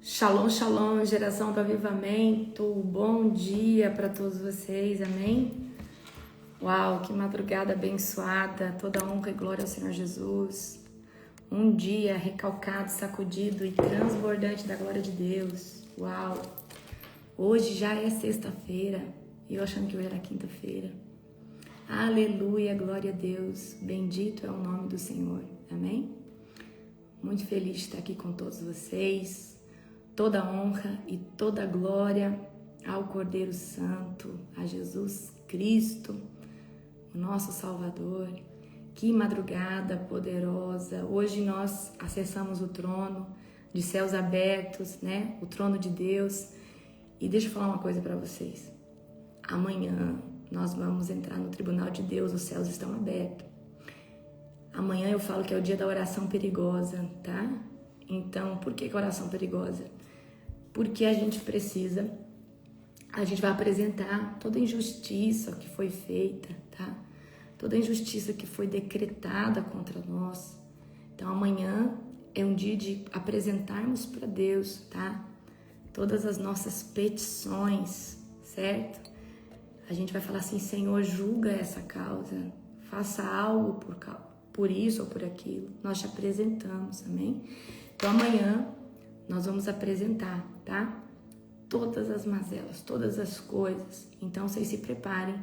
Shalom, shalom, geração do avivamento, bom dia para todos vocês, amém? Uau, que madrugada abençoada, toda honra e glória ao Senhor Jesus. Um dia recalcado, sacudido e transbordante da glória de Deus, uau. Hoje já é sexta-feira, e eu achando que hoje era quinta-feira. Aleluia, glória a Deus, bendito é o nome do Senhor, amém? Muito feliz de estar aqui com todos vocês. Toda honra e toda glória ao Cordeiro Santo, a Jesus Cristo, o nosso Salvador. Que madrugada poderosa! Hoje nós acessamos o trono de céus abertos, né? O trono de Deus. E deixa eu falar uma coisa para vocês. Amanhã nós vamos entrar no tribunal de Deus, os céus estão abertos. Amanhã eu falo que é o dia da oração perigosa, tá? Então, por que oração perigosa? Porque a gente vai apresentar toda a injustiça que foi feita, tá? Toda a injustiça que foi decretada contra nós. Então amanhã é um dia de apresentarmos para Deus, tá? Todas as nossas petições, certo? A gente vai falar assim, Senhor, julga essa causa, faça algo por isso ou por aquilo. Nós te apresentamos, amém? Então amanhã nós vamos apresentar, tá? Todas as mazelas, todas as coisas. Então vocês se preparem,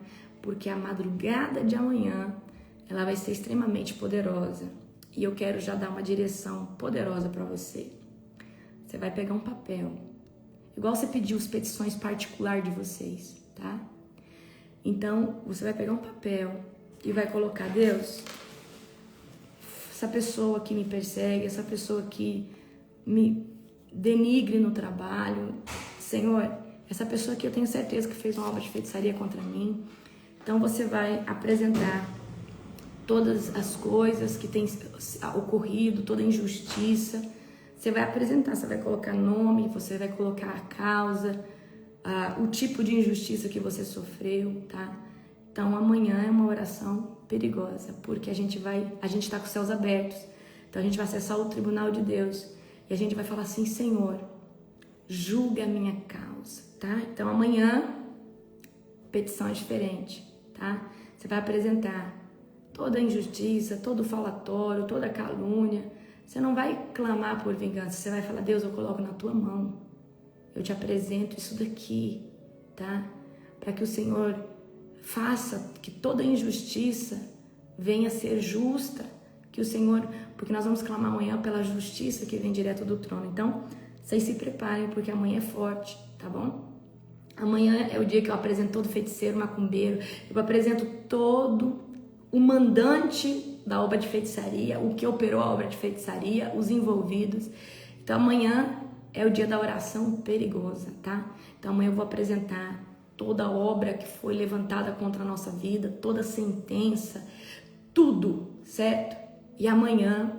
porque a madrugada de amanhã, ela vai ser extremamente poderosa. E eu quero já dar uma direção poderosa para você. Você vai pegar um papel, igual você pediu as petições particulares de vocês, tá? Então, você vai pegar um papel e vai colocar, Deus, essa pessoa que me persegue, essa pessoa que me denigre no trabalho, Senhor, essa pessoa que eu tenho certeza que fez uma obra de feitiçaria contra mim. Então você vai apresentar todas as coisas que têm ocorrido, toda a injustiça. Você vai apresentar, você vai colocar nome, você vai colocar a causa, o tipo de injustiça que você sofreu, tá? Então amanhã é uma oração perigosa, porque a gente está com os céus abertos. Então a gente vai acessar o tribunal de Deus. E a gente vai falar assim, Senhor, julga a minha causa, tá? Então amanhã, petição é diferente, tá? Você vai apresentar toda a injustiça, todo o falatório, toda a calúnia. Você não vai clamar por vingança, você vai falar, Deus, eu coloco na tua mão. Eu te apresento isso daqui, tá? Para que o Senhor faça que toda injustiça venha a ser justa. Que o Senhor, porque nós vamos clamar amanhã pela justiça que vem direto do trono. Então, vocês se preparem, porque amanhã é forte, tá bom? Amanhã é o dia que eu apresento todo feiticeiro, macumbeiro, eu apresento todo o mandante da obra de feitiçaria, o que operou a obra de feitiçaria, os envolvidos. Então, amanhã é o dia da oração perigosa, tá? Então, amanhã eu vou apresentar toda a obra que foi levantada contra a nossa vida, toda a sentença, tudo, certo? E amanhã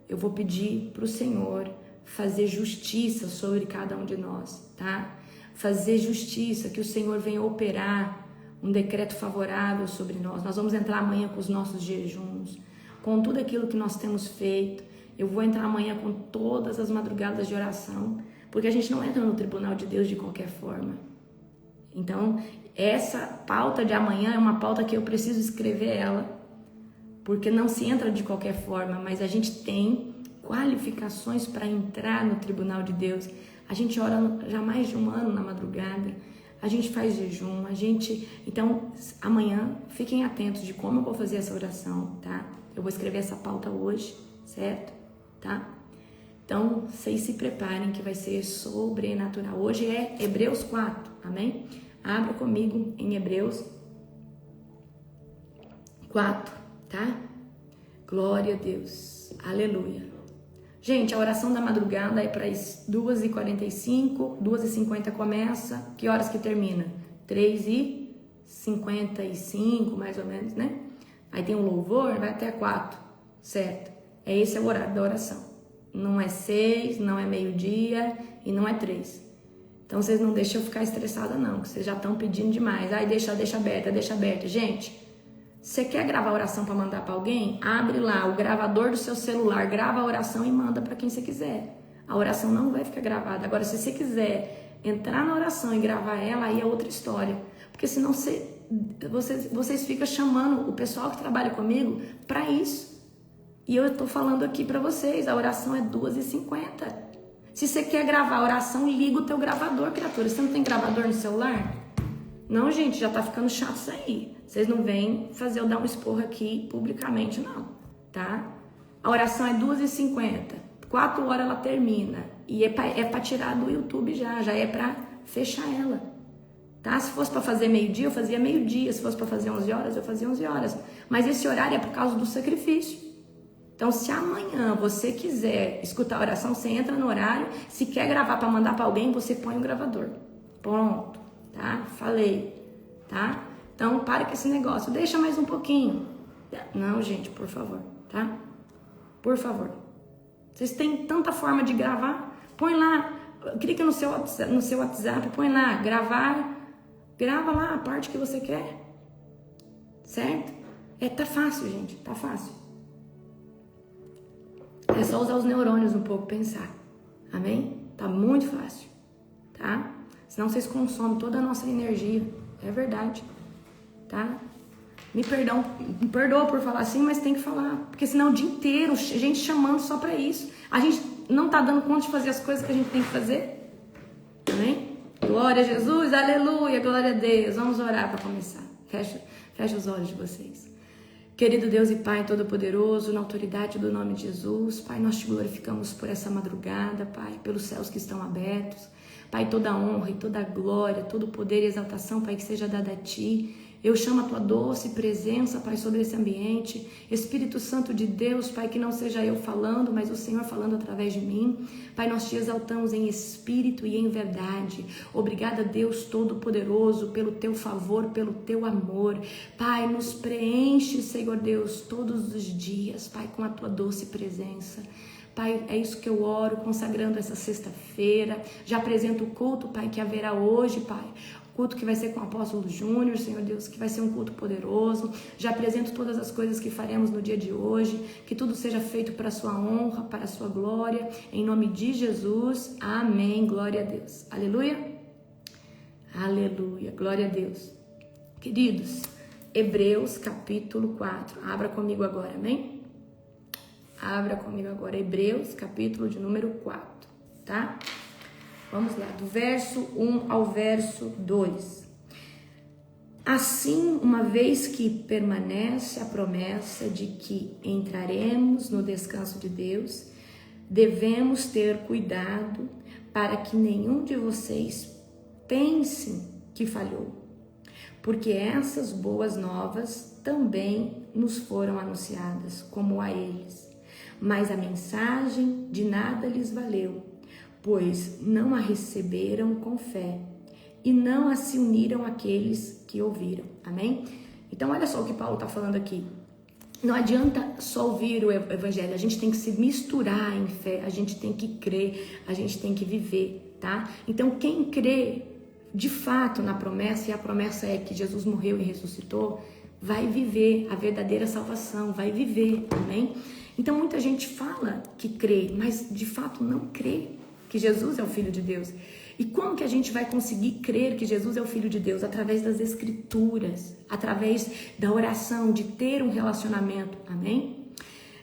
eu vou pedir para o Senhor fazer justiça sobre cada um de nós, tá? Fazer justiça, que o Senhor venha operar um decreto favorável sobre nós. Nós vamos entrar amanhã com os nossos jejuns, com tudo aquilo que nós temos feito. Eu vou entrar amanhã com todas as madrugadas de oração, porque a gente não entra no tribunal de Deus de qualquer forma. Então, essa pauta de amanhã é uma pauta que eu preciso escrever ela, porque não se entra de qualquer forma, mas a gente tem qualificações para entrar no tribunal de Deus. A gente ora já há mais de um ano na madrugada, a gente faz jejum, Então, amanhã, fiquem atentos de como eu vou fazer essa oração, tá? Eu vou escrever essa pauta hoje, certo? Tá? Então, vocês se preparem que vai ser sobrenatural. Hoje é Hebreus 4, amém? Abra comigo em Hebreus 4. Tá? Glória a Deus. Aleluia. Gente, a oração da madrugada é para as 2h45, 2h50 começa. Que horas que termina? 3h55, mais ou menos, né? Aí tem um louvor, vai até 4, certo? Esse é o horário da oração. Não é 6, não é meio-dia e não é 3. Então vocês não deixam eu ficar estressada não, que vocês já estão pedindo demais. Ai, deixa aberta. Gente, você quer gravar oração para mandar para alguém? Abre lá o gravador do seu celular, grava a oração e manda para quem você quiser. A oração não vai ficar gravada. Agora, se você quiser entrar na oração e gravar ela, aí é outra história. Porque senão vocês ficam chamando o pessoal que trabalha comigo para isso. E eu estou falando aqui para vocês, a oração é 2h50. Se você quer gravar a oração, liga o teu gravador, criatura. Você não tem gravador no celular? Não, gente, já tá ficando chato isso aí. Vocês não vêm fazer eu dar um esporro aqui publicamente, não, tá? A oração é 2h50. 4 horas ela termina. E é pra tirar do YouTube já é pra fechar ela. Tá? Se fosse pra fazer meio-dia, eu fazia meio-dia. Se fosse pra fazer 11 horas, eu fazia 11 horas. Mas esse horário é por causa do sacrifício. Então, se amanhã você quiser escutar a oração, você entra no horário. Se quer gravar pra mandar pra alguém, você põe o gravador. Pronto, tá? Falei, tá? Então, para com esse negócio. Deixa mais um pouquinho. Não, gente, por favor, tá? Por favor. Vocês têm tanta forma de gravar. Põe lá, clica no seu WhatsApp, põe lá, gravar. Grava lá a parte que você quer. Certo? Tá fácil, gente, tá fácil. É só usar os neurônios um pouco, pensar. Amém? Tá muito fácil, tá? Senão vocês consomem toda a nossa energia. É verdade, tá? Me perdoa por falar assim, mas tem que falar. Porque senão o dia inteiro, gente chamando só pra isso. A gente não tá dando conta de fazer as coisas que a gente tem que fazer. Amém? Glória a Jesus, aleluia, glória a Deus. Vamos orar para começar. Fecha os olhos de vocês. Querido Deus e Pai Todo-Poderoso, na autoridade do nome de Jesus, Pai, nós te glorificamos por essa madrugada, Pai, pelos céus que estão abertos. Pai, toda a honra e toda a glória, todo o poder e exaltação, Pai, que seja dada a Ti. Eu chamo a Tua doce presença, Pai, sobre esse ambiente. Espírito Santo de Deus, Pai, que não seja eu falando, mas o Senhor falando através de mim. Pai, nós Te exaltamos em espírito e em verdade. Obrigada, Deus Todo-Poderoso, pelo Teu favor, pelo Teu amor. Pai, nos preenche, Senhor Deus, todos os dias, Pai, com a Tua doce presença. Pai, é isso que eu oro, consagrando essa sexta-feira. Já apresento o culto, Pai, que haverá hoje, Pai. Culto que vai ser com o apóstolo Júnior, Senhor Deus, que vai ser um culto poderoso. Já apresento todas as coisas que faremos no dia de hoje, que tudo seja feito para a sua honra, para a sua glória, em nome de Jesus, amém, glória a Deus, aleluia, aleluia, glória a Deus. Queridos, Hebreus capítulo 4, abra comigo agora, amém? Abra comigo agora, Hebreus capítulo de número 4, tá? Vamos lá, do verso 1 ao verso 2. Assim, uma vez que permanece a promessa de que entraremos no descanso de Deus, devemos ter cuidado para que nenhum de vocês pense que falhou, porque essas boas novas também nos foram anunciadas, como a eles, mas a mensagem de nada lhes valeu, pois não a receberam com fé e não a se uniram àqueles que ouviram. Amém? Então, olha só o que Paulo está falando aqui. Não adianta só ouvir o evangelho, a gente tem que se misturar em fé, a gente tem que crer, a gente tem que viver, tá? Então, quem crê de fato na promessa, e a promessa é que Jesus morreu e ressuscitou, vai viver a verdadeira salvação, vai viver, amém? Então, muita gente fala que crê, mas de fato não crê que Jesus é o Filho de Deus. E como que a gente vai conseguir crer que Jesus é o Filho de Deus? Através das Escrituras, através da oração, de ter um relacionamento, amém?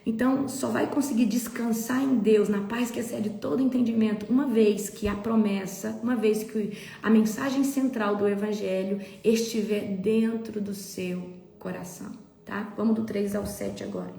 Então, só vai conseguir descansar em Deus, na paz que excede todo entendimento, uma vez que a promessa, uma vez que a mensagem central do Evangelho estiver dentro do seu coração, tá? Vamos do 3 ao 7 agora.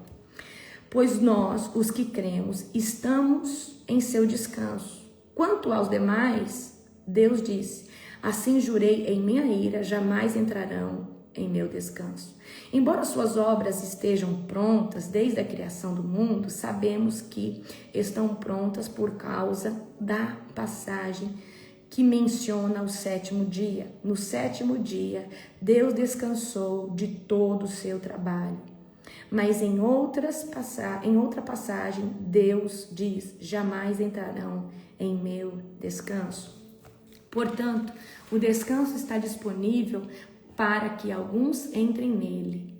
Pois nós, os que cremos, estamos em seu descanso. Quanto aos demais, Deus disse, assim jurei em minha ira, jamais entrarão em meu descanso. Embora suas obras estejam prontas desde a criação do mundo, sabemos que estão prontas por causa da passagem que menciona o sétimo dia. No sétimo dia, Deus descansou de todo o seu trabalho. Mas em outra passagem, Deus diz, jamais entrarão em meu descanso. Portanto, o descanso está disponível para que alguns entrem nele.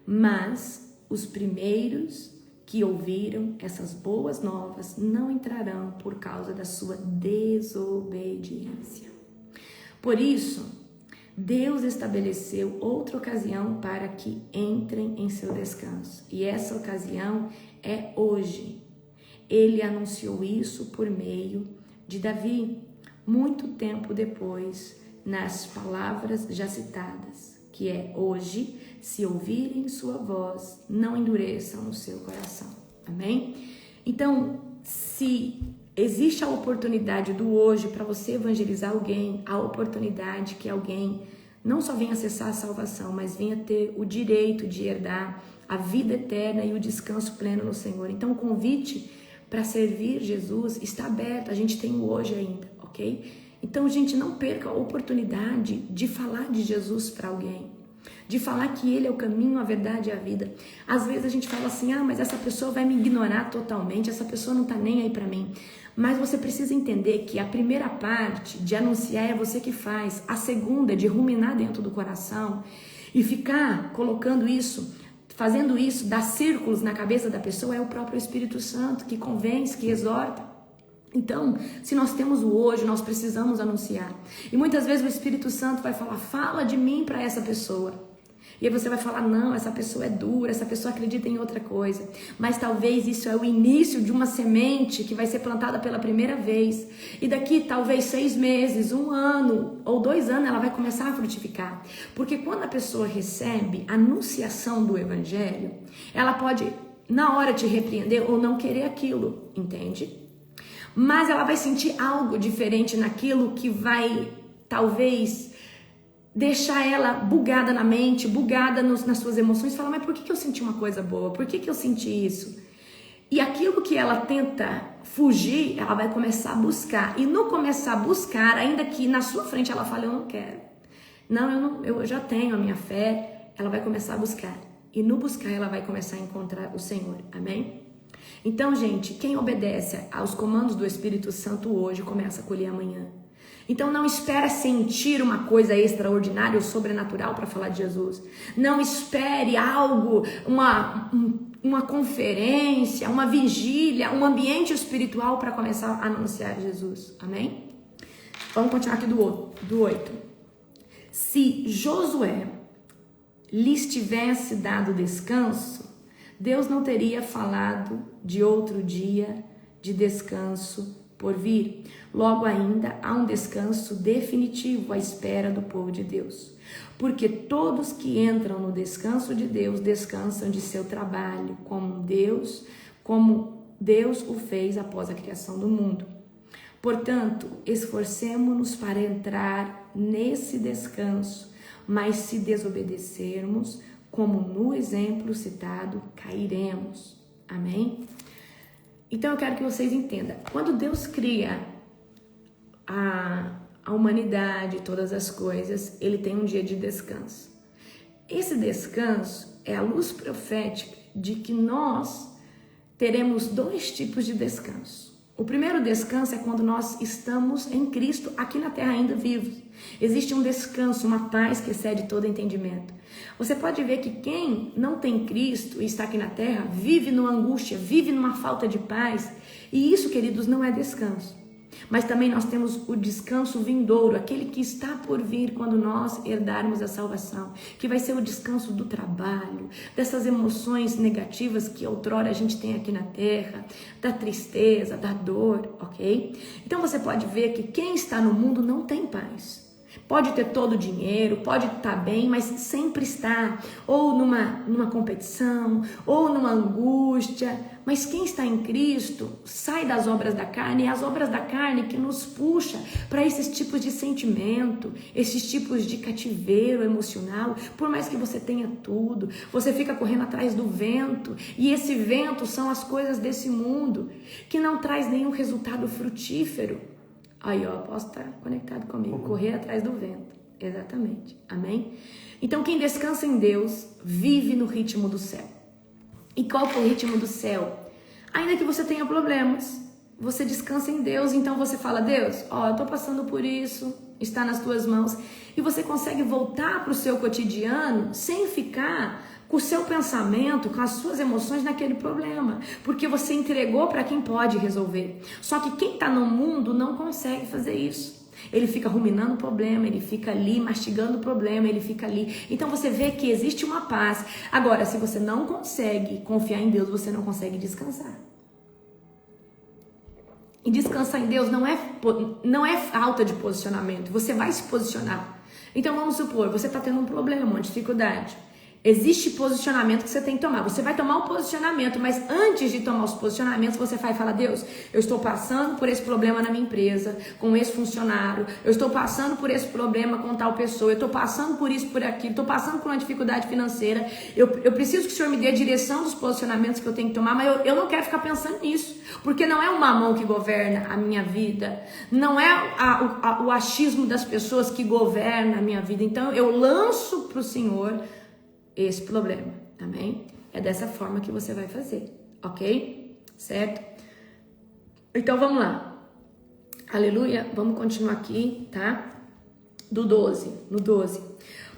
Mas os primeiros que ouviram essas boas novas não entrarão por causa da sua desobediência. Por isso, Deus estabeleceu outra ocasião para que entrem em seu descanso. E essa ocasião é hoje. Ele anunciou isso por meio de Davi, muito tempo depois, nas palavras já citadas, que é: hoje, se ouvirem sua voz, não endureçam o seu coração. Amém? Então, se existe a oportunidade do hoje para você evangelizar alguém, a oportunidade que alguém não só venha acessar a salvação, mas venha ter o direito de herdar a vida eterna e o descanso pleno no Senhor. Então, o convite para servir Jesus está aberto, a gente tem o hoje ainda, ok? Então, gente, não perca a oportunidade de falar de Jesus para alguém, de falar que Ele é o caminho, a verdade e a vida. Às vezes a gente fala assim: ah, mas essa pessoa vai me ignorar totalmente, essa pessoa não tá nem aí para mim. Mas você precisa entender que a primeira parte de anunciar é você que faz, a segunda é de ruminar dentro do coração e ficar colocando isso, fazendo isso, dar círculos na cabeça da pessoa, é o próprio Espírito Santo que convence, que exorta. Então, se nós temos o hoje, nós precisamos anunciar. E muitas vezes o Espírito Santo vai falar: fala de mim para essa pessoa. E aí você vai falar: não, essa pessoa é dura, essa pessoa acredita em outra coisa. Mas talvez isso é o início de uma semente que vai ser plantada pela primeira vez. E daqui talvez 6 meses, 1 ano ou 2 anos ela vai começar a frutificar. Porque quando a pessoa recebe a anunciação do Evangelho, ela pode na hora te repreender ou não querer aquilo, entende? Mas ela vai sentir algo diferente naquilo que vai talvez deixar ela bugada na mente, bugada nas suas emoções, falar: mas por que eu senti uma coisa boa? Por que eu senti isso? E aquilo que ela tenta fugir, ela vai começar a buscar. E no começar a buscar, ainda que na sua frente ela fale: eu não quero. Não, eu já tenho a minha fé. Ela vai começar a buscar. E no buscar ela vai começar a encontrar o Senhor. Amém? Então, gente, quem obedece aos comandos do Espírito Santo hoje, começa a colher amanhã. Então não espere sentir uma coisa extraordinária ou sobrenatural para falar de Jesus. Não espere algo, uma conferência, uma vigília, um ambiente espiritual para começar a anunciar Jesus. Amém? Vamos continuar aqui do 8. Se Josué lhes tivesse dado descanso, Deus não teria falado de outro dia de descanso por vir. Logo ainda há um descanso definitivo à espera do povo de Deus. Porque todos que entram no descanso de Deus descansam de seu trabalho, como Deus o fez após a criação do mundo. Portanto, esforcemo-nos para entrar nesse descanso, mas se desobedecermos, como no exemplo citado, cairemos. Amém? Então eu quero que vocês entendam. Quando Deus cria a humanidade, todas as coisas, Ele tem um dia de descanso. Esse descanso é a luz profética de que nós teremos 2 tipos de descanso. O primeiro descanso é quando nós estamos em Cristo aqui na terra ainda vivos. Existe um descanso, uma paz que excede todo entendimento. Você pode ver que quem não tem Cristo e está aqui na terra vive numa angústia, vive numa falta de paz. E isso, queridos, não é descanso. Mas também nós temos o descanso vindouro, aquele que está por vir quando nós herdarmos a salvação, que vai ser o descanso do trabalho, dessas emoções negativas que outrora a gente tem aqui na terra, da tristeza, da dor, ok? Então você pode ver que quem está no mundo não tem paz. Pode ter todo o dinheiro, pode estar bem, mas sempre está ou numa competição, ou numa angústia. Mas quem está em Cristo sai das obras da carne, e as obras da carne que nos puxa para esses tipos de sentimento, esses tipos de cativeiro emocional. Por mais que você tenha tudo, você fica correndo atrás do vento, e esse vento são as coisas desse mundo, que não traz nenhum resultado frutífero. Aí, ó, posso estar conectado comigo. Correr atrás do vento. Exatamente. Amém? Então, quem descansa em Deus, vive no ritmo do céu. E qual que é o ritmo do céu? Ainda que você tenha problemas, você descansa em Deus. Então, você fala: Deus, ó, eu tô passando por isso, está nas tuas mãos. E você consegue voltar para o seu cotidiano sem ficar com o seu pensamento, com as suas emoções naquele problema, porque você entregou para quem pode resolver. Só que quem está no mundo não consegue fazer isso. Ele fica ruminando o problema, ele fica ali mastigando o problema, ele fica ali. Então você vê que existe uma paz. Agora, se você não consegue confiar em Deus, você não consegue descansar. E descansar em Deus não é falta de posicionamento. Você vai se posicionar. Então vamos supor, você está tendo um problema, uma dificuldade. Existe posicionamento que você tem que tomar. Você vai tomar um posicionamento, mas antes de tomar os posicionamentos, você vai falar: Deus, eu estou passando por esse problema na minha empresa, com esse funcionário, eu estou passando por esse problema com tal pessoa, eu estou passando por isso, por aquilo, estou passando por uma dificuldade financeira, eu preciso que o Senhor me dê a direção dos posicionamentos que eu tenho que tomar, mas eu não quero ficar pensando nisso, porque não é o mamão que governa a minha vida, não é o achismo das pessoas que governa a minha vida. Então eu lanço para o Senhor esse problema, amém? É dessa forma que você vai fazer, ok? Certo? Então vamos lá, aleluia, vamos continuar aqui, tá? No 12.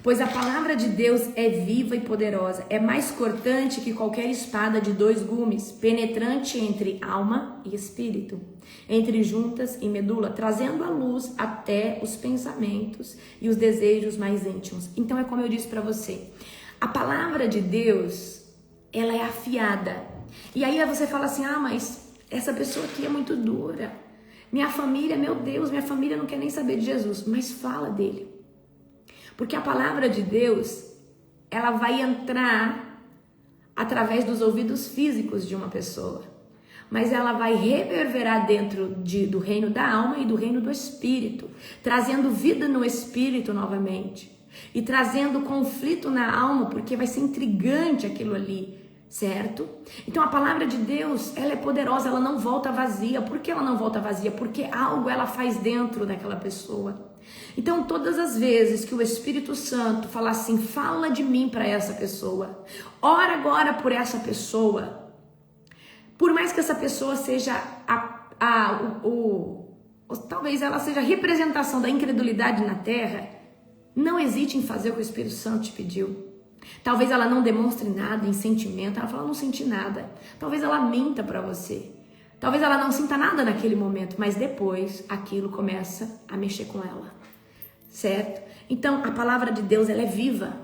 Pois a palavra de Deus é viva e poderosa, é mais cortante que qualquer espada de 2 gumes, penetrante entre alma e espírito, entre juntas e medula, trazendo à luz até os pensamentos e os desejos mais íntimos. Então é como eu disse para você, a palavra de Deus, ela é afiada. E aí você fala assim: ah, mas essa pessoa aqui é muito dura. Minha família, meu Deus, minha família não quer nem saber de Jesus. Mas fala dele. Porque a palavra de Deus, ela vai entrar através dos ouvidos físicos de uma pessoa. Mas ela vai reverberar dentro do reino da alma e do reino do espírito, trazendo vida no espírito novamente. E trazendo conflito na alma, porque vai ser intrigante aquilo ali, certo? Então a palavra de Deus, ela é poderosa, ela não volta vazia. Por que ela não volta vazia? Porque algo ela faz dentro daquela pessoa. Então todas as vezes que o Espírito Santo falar assim: fala de mim para essa pessoa, ora agora por essa pessoa, por mais que essa pessoa seja talvez ela seja a representação da incredulidade na terra, não hesite em fazer o que o Espírito Santo te pediu. Talvez ela não demonstre nada em sentimento, ela fala: não senti nada. Talvez ela minta para você. Talvez ela não sinta nada naquele momento, mas depois aquilo começa a mexer com ela, certo? Então a palavra de Deus, ela é viva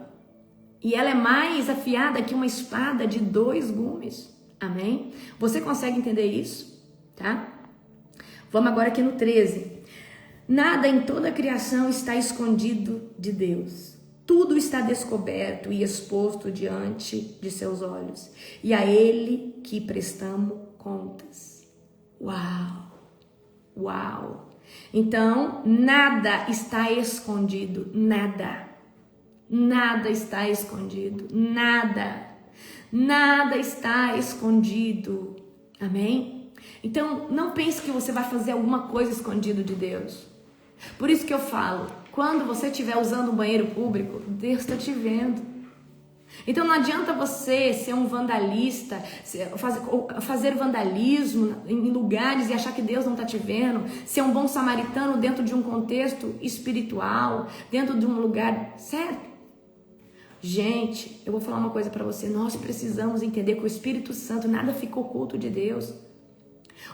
e ela é mais afiada que uma espada de 2 gumes, amém? Você consegue entender isso, tá? Vamos agora aqui no 13. Nada em toda a criação está escondido de Deus. Tudo está descoberto e exposto diante de seus olhos. E a Ele que prestamos contas. Uau! Uau! Então, nada está escondido. Nada. Nada está escondido. Nada. Nada está escondido. Amém? Então, não pense que você vai fazer alguma coisa escondido de Deus. Por isso que eu falo, quando você estiver usando um banheiro público, Deus está te vendo. Então não adianta você ser um vandalista, fazer vandalismo em lugares e achar que Deus não está te vendo, ser um bom samaritano dentro de um contexto espiritual, dentro de um lugar certo. Gente, eu vou falar uma coisa para você, nós precisamos entender que o Espírito Santo, nada fica oculto de Deus.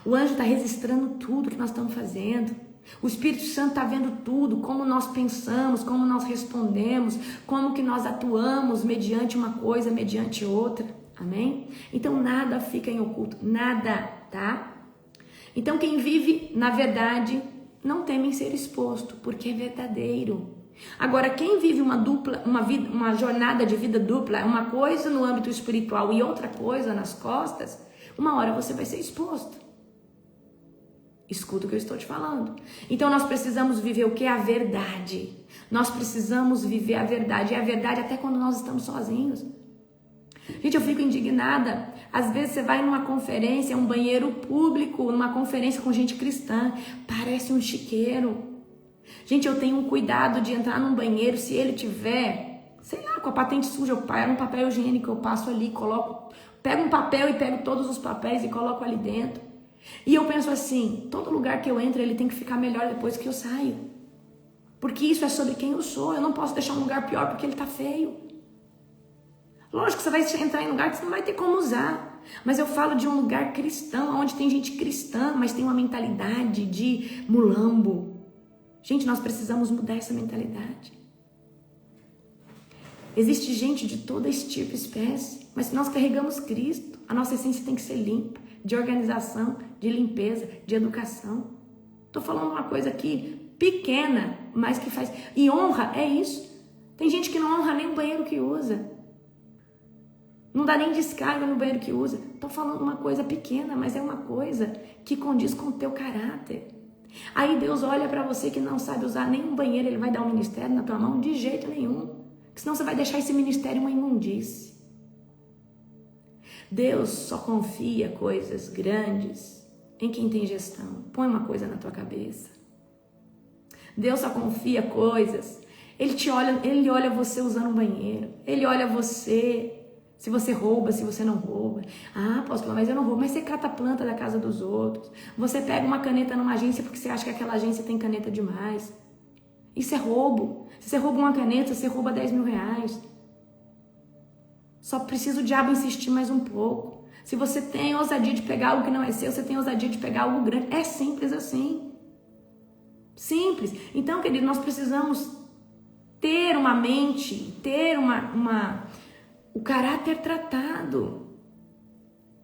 O anjo está registrando tudo que nós estamos fazendo. O Espírito Santo está vendo tudo, como nós pensamos, como nós respondemos, como que nós atuamos mediante uma coisa, mediante outra, amém? Então nada fica em oculto, nada, tá? Então quem vive na verdade não teme em ser exposto, porque é verdadeiro. Agora quem vive uma jornada de vida dupla, uma coisa no âmbito espiritual e outra coisa nas costas, uma hora você vai ser exposto. Escuta o que eu estou te falando. Então nós precisamos viver o que? A verdade. Nós precisamos viver a verdade. E a verdade até quando nós estamos sozinhos. Gente, eu fico indignada. Às vezes você vai numa conferência, um banheiro público, numa conferência com gente cristã, parece um chiqueiro. Gente, eu tenho um cuidado de entrar num banheiro, se ele tiver, sei lá, com a patente suja, eu pego um papel higiênico, eu passo ali, pego um papel e pego todos os papéis e coloco ali dentro. E eu penso assim, todo lugar que eu entro, ele tem que ficar melhor depois que eu saio. Porque isso é sobre quem eu sou. Eu não posso deixar um lugar pior porque ele tá feio. Lógico que você vai entrar em lugar que você não vai ter como usar. Mas eu falo de um lugar cristão, onde tem gente cristã, mas tem uma mentalidade de mulambo. Gente, nós precisamos mudar essa mentalidade. Existe gente de toda tipo, espécie, mas se nós carregamos Cristo, a nossa essência tem que ser limpa, de organização, de limpeza, de educação. Tô falando uma coisa aqui pequena, mas que faz... E honra é isso. Tem gente que não honra nem o banheiro que usa. Não dá nem descarga no banheiro que usa. Tô falando uma coisa pequena, mas é uma coisa que condiz com o teu caráter. Aí Deus olha para você que não sabe usar nenhum banheiro, Ele vai dar um ministério na tua mão? De jeito nenhum. Porque senão você vai deixar esse ministério uma imundície. Deus só confia coisas grandes em quem tem gestão. Põe uma coisa na tua cabeça. Deus só confia coisas. Ele olha você usando um banheiro. Ele olha você... Se você rouba, se você não rouba. Ah, apóstolo, mas eu não roubo. Mas você cata a planta da casa dos outros. Você pega uma caneta numa agência porque você acha que aquela agência tem caneta demais. Isso é roubo. Se você rouba uma caneta, você rouba 10 mil reais. Só precisa o diabo insistir mais um pouco. Se você tem ousadia de pegar algo que não é seu, você tem ousadia de pegar algo grande. É simples assim. Simples. Então, querido, nós precisamos ter uma mente, ter o caráter tratado.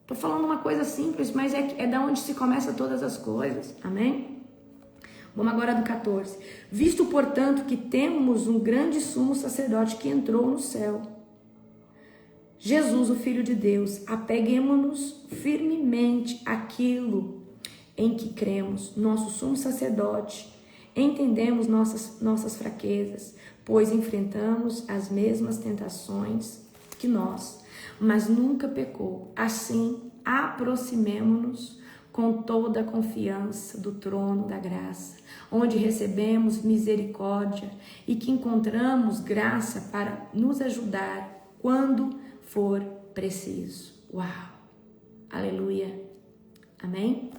Tô falando uma coisa simples, mas é da onde se começa todas as coisas. Amém? Vamos agora do 14. Visto, portanto, que temos um grande sumo sacerdote que entrou no céu, Jesus, o Filho de Deus, apeguemo-nos firmemente àquilo em que cremos. Nosso sumo sacerdote, entendemos nossas fraquezas, pois enfrentamos as mesmas tentações que nós, mas nunca pecou. Assim, aproximemo-nos com toda a confiança do trono da graça, onde recebemos misericórdia e que encontramos graça para nos ajudar quando for preciso. Uau! Aleluia! Amém?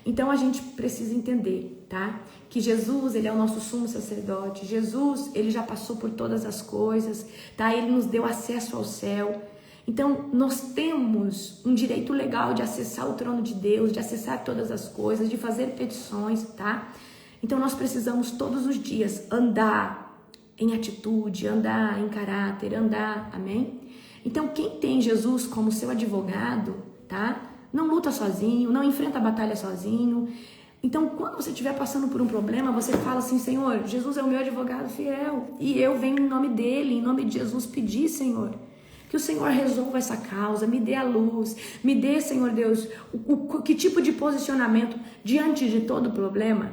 Então a gente precisa entender, tá? Que Jesus, Ele é o nosso sumo sacerdote. Jesus, Ele já passou por todas as coisas, tá? Ele nos deu acesso ao céu. Então nós temos um direito legal de acessar o trono de Deus, de acessar todas as coisas, de fazer petições, tá? Então nós precisamos todos os dias andar em atitude, andar em caráter, andar, amém? Então quem tem Jesus como seu advogado, tá? Não luta sozinho, não enfrenta a batalha sozinho. Então, quando você estiver passando por um problema, você fala assim, Senhor, Jesus é o meu advogado fiel. E eu venho em nome dele, em nome de Jesus, pedir, Senhor, que o Senhor resolva essa causa, me dê a luz, me dê, Senhor Deus, que tipo de posicionamento diante de todo problema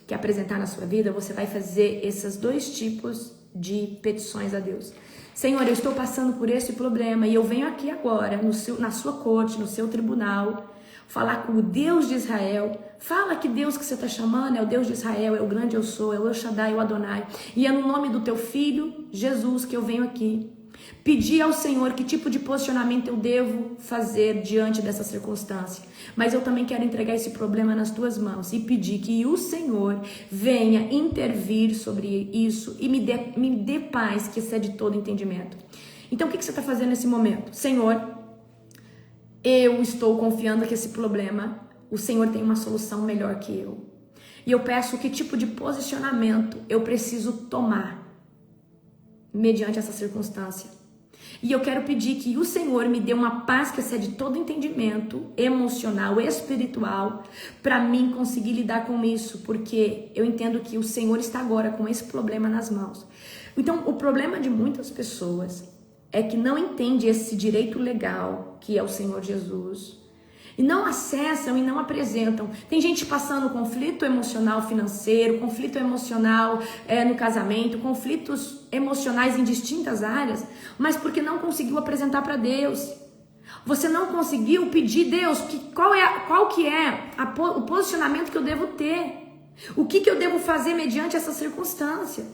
que apresentar na sua vida, você vai fazer esses dois tipos de petições a Deus. Senhor, eu estou passando por esse problema e eu venho aqui agora, na sua corte, no seu tribunal, falar com o Deus de Israel. Fala que Deus que você está chamando é o Deus de Israel, é o grande eu sou, é o El Shaddai, é o Adonai. E é no nome do teu filho, Jesus, que eu venho aqui pedir ao Senhor que tipo de posicionamento eu devo fazer diante dessa circunstância. Mas eu também quero entregar esse problema nas tuas mãos e pedir que o Senhor venha intervir sobre isso e me dê paz que excede todo entendimento. Então o que você está fazendo nesse momento? Senhor, eu estou confiando que esse problema, o Senhor tem uma solução melhor que eu. E eu peço que tipo de posicionamento eu preciso tomar mediante essa circunstância. E eu quero pedir que o Senhor me dê uma paz que excede todo entendimento emocional, espiritual, para mim conseguir lidar com isso, porque eu entendo que o Senhor está agora com esse problema nas mãos. Então, o problema de muitas pessoas é que não entende esse direito legal, que é o Senhor Jesus, e não acessam e não apresentam. Tem gente passando conflito emocional financeiro, conflito emocional no casamento, conflitos emocionais em distintas áreas, mas porque não conseguiu apresentar para Deus. Você não conseguiu pedir, Deus, qual que é o posicionamento que eu devo ter? O que eu devo fazer mediante essa circunstância?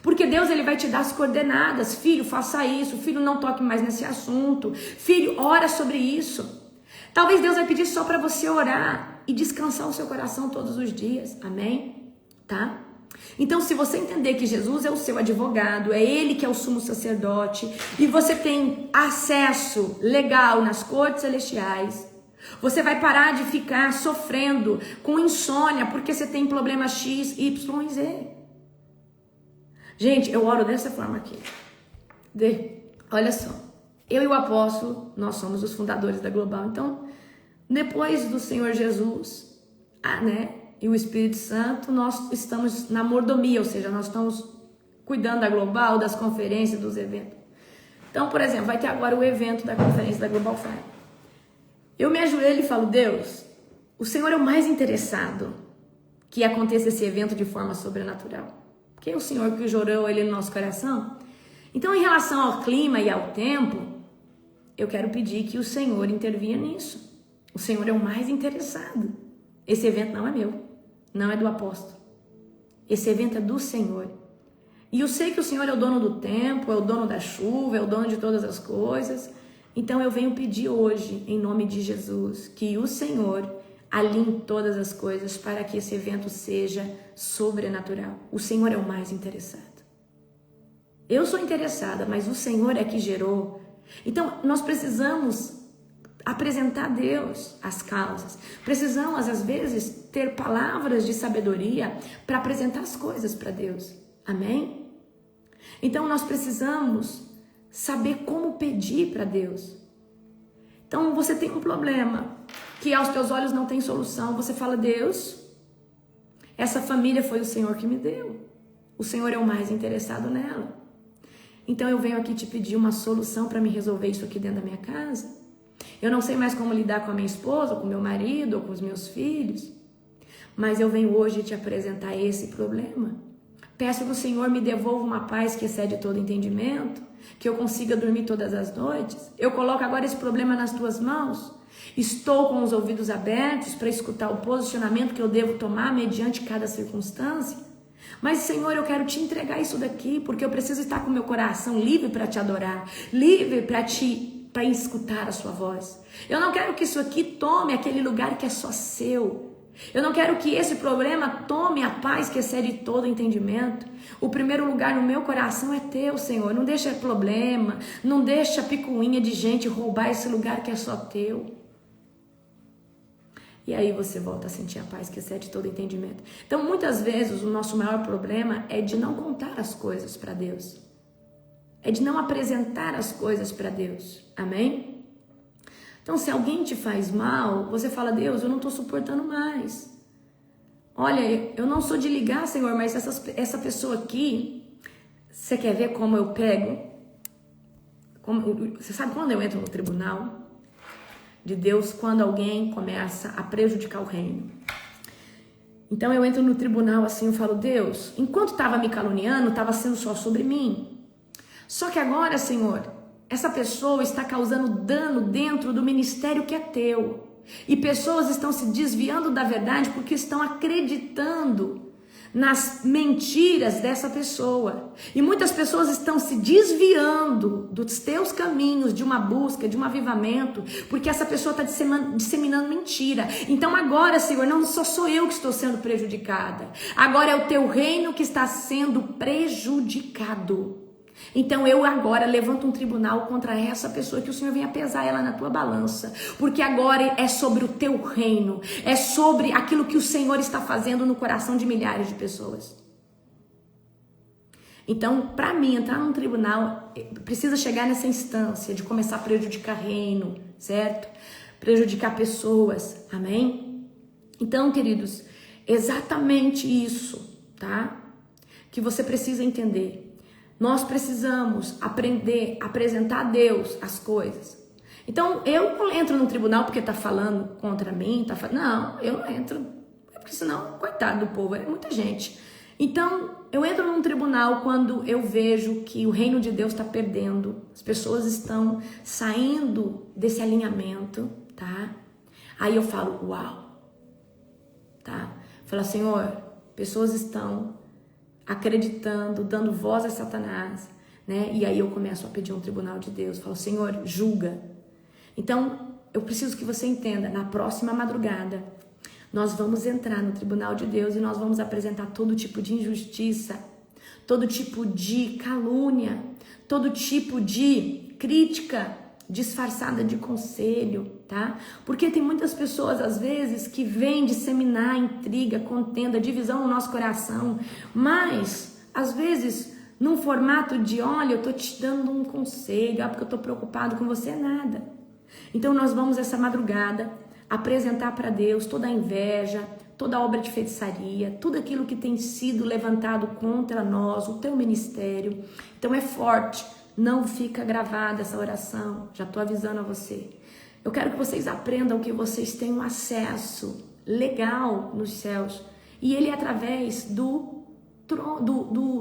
Porque Deus, ele vai te dar as coordenadas. Filho, faça isso. Filho, não toque mais nesse assunto. Filho, ora sobre isso. Talvez Deus vai pedir só para você orar e descansar o seu coração todos os dias. Amém? Tá? Então, se você entender que Jesus é o seu advogado, é ele que é o sumo sacerdote, e você tem acesso legal nas cortes celestiais, você vai parar de ficar sofrendo com insônia porque você tem problema X, Y e Z. Gente, eu oro dessa forma aqui. Olha só, eu e o apóstolo, nós somos os fundadores da Global. Então, depois do Senhor Jesus, e o Espírito Santo, nós estamos na mordomia, ou seja, nós estamos cuidando da Global, das conferências, dos eventos. Então, por exemplo, vai ter agora o evento da conferência da Global Fire. Eu me ajoelho e falo, Deus, o Senhor é o mais interessado que aconteça esse evento de forma sobrenatural. Porque é o Senhor que gerou ele no nosso coração. Então, em relação ao clima e ao tempo, eu quero pedir que o Senhor intervinha nisso. O Senhor é o mais interessado. Esse evento não é meu, não é do apóstolo. Esse evento é do Senhor. E eu sei que o Senhor é o dono do tempo, é o dono da chuva, é o dono de todas as coisas. Então eu venho pedir hoje, em nome de Jesus, que o Senhor alinhe todas as coisas para que esse evento seja sobrenatural. O Senhor é o mais interessado. Eu sou interessada, mas o Senhor é que gerou. Então nós precisamos apresentar a Deus as causas. Precisamos, às vezes, ter palavras de sabedoria para apresentar as coisas para Deus. Amém? Então nós precisamos saber como pedir para Deus. Então você tem um problema que aos teus olhos não tem solução. Você fala, Deus, essa família foi o Senhor que me deu. O Senhor é o mais interessado nela. Então eu venho aqui te pedir uma solução para me resolver isso aqui dentro da minha casa. Eu não sei mais como lidar com a minha esposa, ou com o meu marido, ou com os meus filhos. Mas eu venho hoje te apresentar esse problema. Peço que o Senhor me devolva uma paz que excede todo entendimento, que eu consiga dormir todas as noites. Eu coloco agora esse problema nas tuas mãos. Estou com os ouvidos abertos para escutar o posicionamento que eu devo tomar mediante cada circunstância. Mas, Senhor, eu quero te entregar isso daqui, porque eu preciso estar com o meu coração livre para te adorar, livre para escutar a sua voz. Eu não quero que isso aqui tome aquele lugar que é só seu. Eu não quero que esse problema tome a paz que excede todo entendimento. O primeiro lugar no meu coração é teu, Senhor. Não deixa problema, não deixa picuinha de gente roubar esse lugar que é só teu. E aí você volta a sentir a paz que excede todo entendimento. Então, muitas vezes, o nosso maior problema é de não contar as coisas para Deus. É de não apresentar as coisas para Deus. Amém? Então, se alguém te faz mal, você fala, Deus, eu não estou suportando mais. Olha, eu não sou de ligar, Senhor, mas essa pessoa aqui, você quer ver como eu pego? Você sabe quando eu entro no tribunal de Deus? Quando alguém começa a prejudicar o reino. Então, eu entro no tribunal assim, eu falo, Deus, enquanto estava me caluniando, estava sendo só sobre mim. Só que agora, Senhor, essa pessoa está causando dano dentro do ministério que é teu. E pessoas estão se desviando da verdade porque estão acreditando nas mentiras dessa pessoa. E muitas pessoas estão se desviando dos teus caminhos de uma busca, de um avivamento, porque essa pessoa está disseminando mentira. Então agora, Senhor, não sou eu que estou sendo prejudicada. Agora é o teu reino que está sendo prejudicado. Então eu agora levanto um tribunal contra essa pessoa, que o Senhor venha pesar ela na tua balança, porque agora é sobre o teu reino, é sobre aquilo que o Senhor está fazendo no coração de milhares de pessoas. Então, para mim, entrar num tribunal, precisa chegar nessa instância de começar a prejudicar reino, certo? Prejudicar pessoas, amém? Então, queridos, exatamente isso, tá? Que você precisa entender. Nós precisamos aprender a apresentar a Deus as coisas. Então, eu não entro no tribunal porque está falando contra mim, não, eu não entro, porque senão, coitado do povo, é muita gente. Então, eu entro num tribunal quando eu vejo que o reino de Deus está perdendo, as pessoas estão saindo desse alinhamento, tá? Aí eu falo, uau, tá? Falo, Senhor, pessoas estão acreditando, dando voz a Satanás, né? E aí eu começo a pedir um tribunal de Deus, falo, Senhor, julga. Então, eu preciso que você entenda, na próxima madrugada, nós vamos entrar no tribunal de Deus e nós vamos apresentar todo tipo de injustiça, todo tipo de calúnia, todo tipo de crítica disfarçada de conselho, tá? Porque tem muitas pessoas, às vezes, que vêm disseminar intriga, contenda, divisão no nosso coração, mas, às vezes, num formato de, olha, eu tô te dando um conselho, porque eu tô preocupado com você, nada. Então, nós vamos essa madrugada apresentar para Deus toda a inveja, toda a obra de feitiçaria, tudo aquilo que tem sido levantado contra nós, o teu ministério. Então, é forte. Não fica gravada essa oração, já estou avisando a você. Eu quero que vocês aprendam que vocês têm um acesso legal nos céus. E ele é através do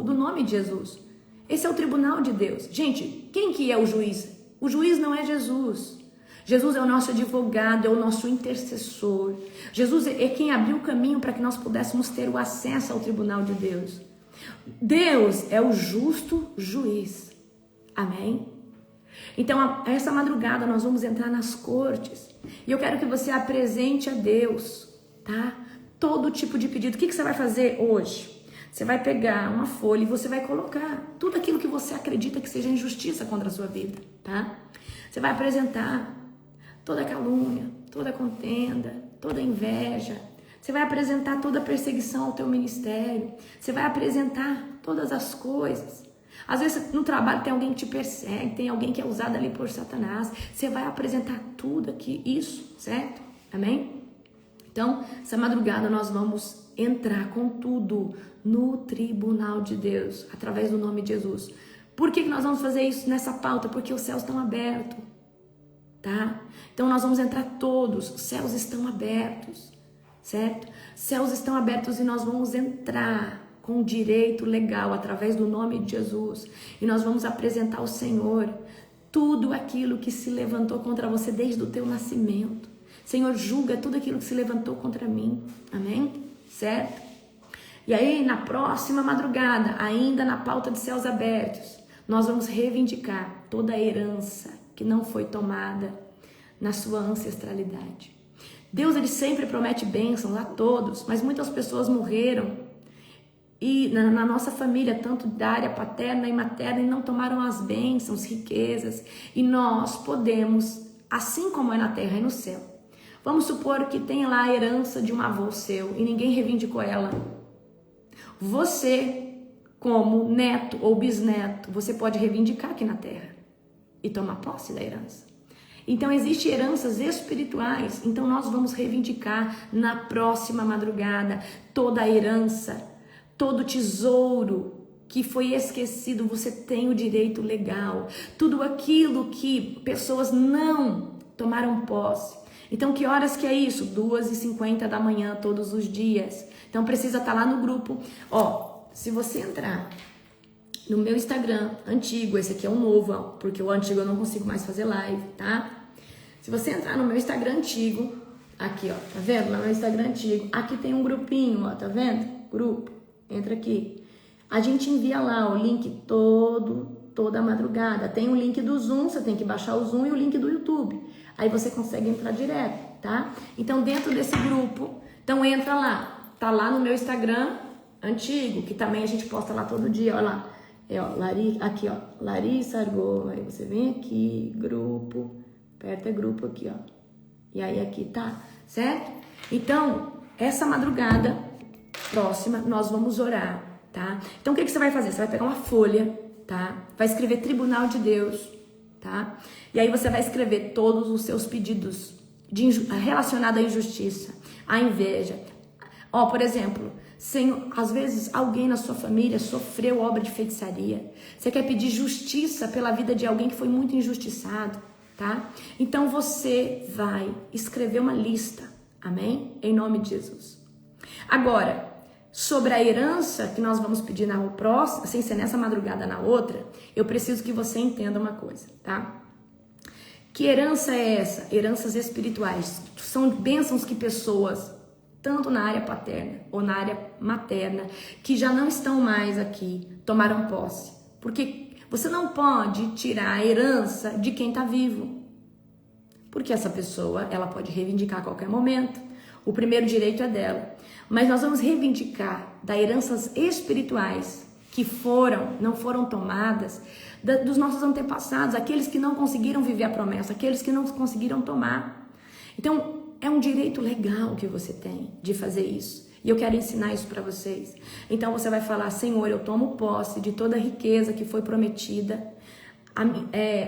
nome de Jesus. Esse é o tribunal de Deus. Gente, quem que é o juiz? O juiz não é Jesus. Jesus é o nosso advogado, é o nosso intercessor. Jesus é quem abriu o caminho para que nós pudéssemos ter o acesso ao tribunal de Deus. Deus é o justo juiz. Amém? Então, essa madrugada nós vamos entrar nas cortes e eu quero que você apresente a Deus, tá? Todo tipo de pedido. O que você vai fazer hoje? Você vai pegar uma folha e você vai colocar tudo aquilo que você acredita que seja injustiça contra a sua vida, tá? Você vai apresentar toda calúnia, toda contenda, toda inveja. Você vai apresentar toda perseguição ao teu ministério. Você vai apresentar todas as coisas. Às vezes no trabalho tem alguém que te persegue, tem alguém que é usado ali por Satanás. Você vai apresentar tudo aqui, isso, certo? Amém? Então, essa madrugada nós vamos entrar com tudo no tribunal de Deus, através do nome de Jesus. Por que nós vamos fazer isso nessa pauta? Porque os céus estão abertos, tá? Então nós vamos entrar todos, os céus estão abertos, certo? Céus estão abertos e nós vamos entrar com direito legal, através do nome de Jesus. E nós vamos apresentar ao Senhor tudo aquilo que se levantou contra você desde o teu nascimento. Senhor, julga tudo aquilo que se levantou contra mim. Amém? Certo? E aí, na próxima madrugada, ainda na pauta de céus abertos, nós vamos reivindicar toda a herança que não foi tomada na sua ancestralidade. Deus, ele sempre promete bênçãos a todos, mas muitas pessoas morreram e na nossa família, tanto da área paterna e materna, e não tomaram as bênçãos, riquezas. E nós podemos, assim como é na terra e no céu. Vamos supor que tenha lá a herança de um avô seu e ninguém reivindicou ela. Você, como neto ou bisneto, você pode reivindicar aqui na terra e tomar posse da herança. Então, existem heranças espirituais. Então, nós vamos reivindicar na próxima madrugada toda a herança. Todo tesouro que foi esquecido, você tem o direito legal. Tudo aquilo que pessoas não tomaram posse. Então, que horas que é isso? 2h50 da manhã, todos os dias. Então, precisa estar lá no grupo. Ó, se você entrar no meu Instagram antigo, esse aqui é o novo, ó, porque o antigo eu não consigo mais fazer live, tá? Se você entrar no meu Instagram antigo, aqui, ó, tá vendo? No meu Instagram antigo, aqui tem um grupinho, ó, tá vendo? Grupo. Entra aqui. A gente envia lá o link toda madrugada. Tem o link do Zoom, você tem que baixar o Zoom e o link do YouTube. Aí você consegue entrar direto, tá? Então, dentro desse grupo, então entra lá. Tá lá no meu Instagram antigo, que também a gente posta lá todo dia, olha lá. Aqui, ó, Larissa Argô. Aí você vem aqui, grupo, aperta grupo aqui, ó. E aí aqui tá, certo? Então, essa madrugada próxima, nós vamos orar, tá? Então, o que você vai fazer? Você vai pegar uma folha, tá? Vai escrever Tribunal de Deus, tá? E aí você vai escrever todos os seus pedidos relacionados à injustiça, à inveja. Ó, por exemplo, às vezes alguém na sua família sofreu obra de feitiçaria. Você quer pedir justiça pela vida de alguém que foi muito injustiçado, tá? Então, você vai escrever uma lista, amém? Em nome de Jesus. Agora, sobre a herança que nós vamos pedir na próxima, sem ser nessa madrugada, na outra, eu preciso que você entenda uma coisa, tá? Que herança é essa? Heranças espirituais. São bênçãos que pessoas, tanto na área paterna ou na área materna, que já não estão mais aqui, tomaram posse. Porque você não pode tirar a herança de quem está vivo. Porque essa pessoa, ela pode reivindicar a qualquer momento. O primeiro direito é dela. Mas nós vamos reivindicar das heranças espirituais que não foram tomadas dos nossos antepassados, aqueles que não conseguiram viver a promessa, aqueles que não conseguiram tomar. Então, é um direito legal que você tem de fazer isso. E eu quero ensinar isso para vocês. Então, você vai falar: Senhor, eu tomo posse de toda a riqueza que foi prometida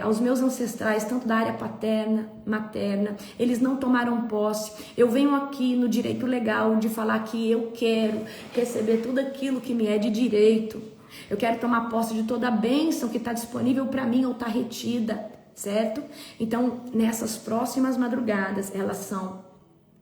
aos meus ancestrais, tanto da área paterna, materna. Eles não tomaram posse. Eu venho aqui no direito legal de falar que eu quero receber tudo aquilo que me é de direito. Eu quero tomar posse de toda a bênção que está disponível para mim ou está retida, certo? Então, nessas próximas madrugadas, elas são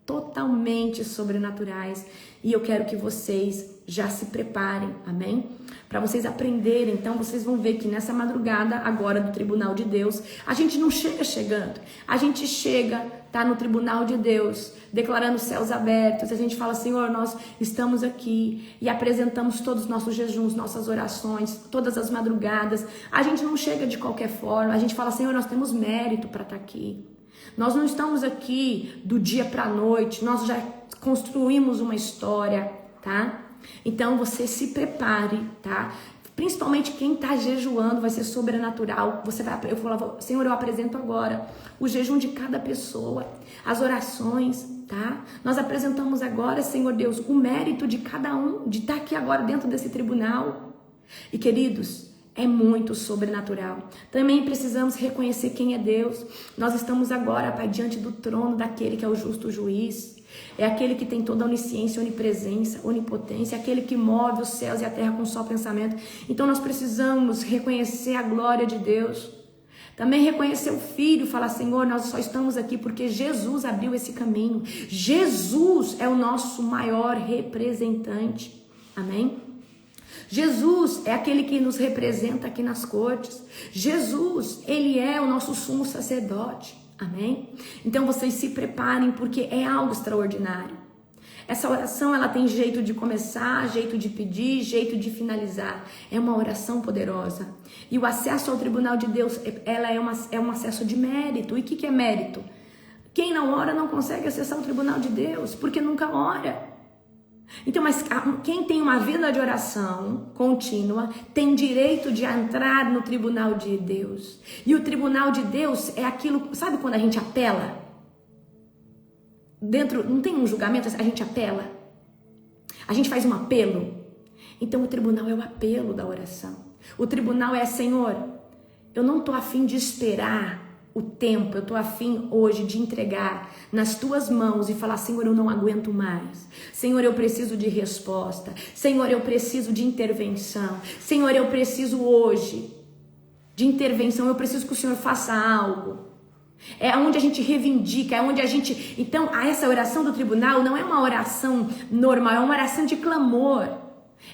totalmente sobrenaturais e eu quero que vocês já se preparem, amém? Para vocês aprenderem. Então vocês vão ver que nessa madrugada agora do tribunal de Deus, a gente não chega chegando, a gente chega, tá no tribunal de Deus, declarando céus abertos. A gente fala: Senhor, nós estamos aqui e apresentamos todos os nossos jejuns, nossas orações, todas as madrugadas. A gente não chega de qualquer forma, a gente fala: Senhor, nós temos mérito para estar aqui. Nós não estamos aqui do dia para a noite, nós já construímos uma história, tá? Então você se prepare, tá? Principalmente quem está jejuando, vai ser sobrenatural. Eu falo: Senhor, eu apresento agora o jejum de cada pessoa, as orações, tá? Nós apresentamos agora, Senhor Deus, o mérito de cada um, de estar aqui agora dentro desse tribunal. E queridos, é muito sobrenatural. Também precisamos reconhecer quem é Deus. Nós estamos agora, Pai, diante do trono daquele que é o justo juiz. É aquele que tem toda a onisciência, onipresença, onipotência, aquele que move os céus e a terra com só pensamento. Então nós precisamos reconhecer a glória de Deus. Também reconhecer o Filho, falar: Senhor, nós só estamos aqui porque Jesus abriu esse caminho. Jesus é o nosso maior representante. Amém? Jesus é aquele que nos representa aqui nas cortes. Jesus, ele é o nosso sumo sacerdote. Amém? Então vocês se preparem, porque é algo extraordinário. Essa oração, ela tem jeito de começar, jeito de pedir, jeito de finalizar. É uma oração poderosa. E o acesso ao tribunal de Deus, ela é um acesso de mérito. E o que é mérito? Quem não ora não consegue acessar o tribunal de Deus, porque nunca ora. Então, mas quem tem uma vida de oração contínua tem direito de entrar no tribunal de Deus. E o tribunal de Deus é aquilo, sabe quando a gente apela? Dentro, não tem um julgamento, a gente apela. A gente faz um apelo. Então o tribunal é o apelo da oração. O tribunal é: Senhor, eu não estou a fim de esperar o tempo, eu estou a fim hoje de entregar nas tuas mãos e falar: Senhor, eu não aguento mais. Senhor, eu preciso de resposta. Senhor, eu preciso de intervenção. Senhor, eu preciso hoje de intervenção. Eu preciso que o Senhor faça algo. É onde a gente reivindica, é onde a gente... Então, essa oração do tribunal não é uma oração normal, é uma oração de clamor.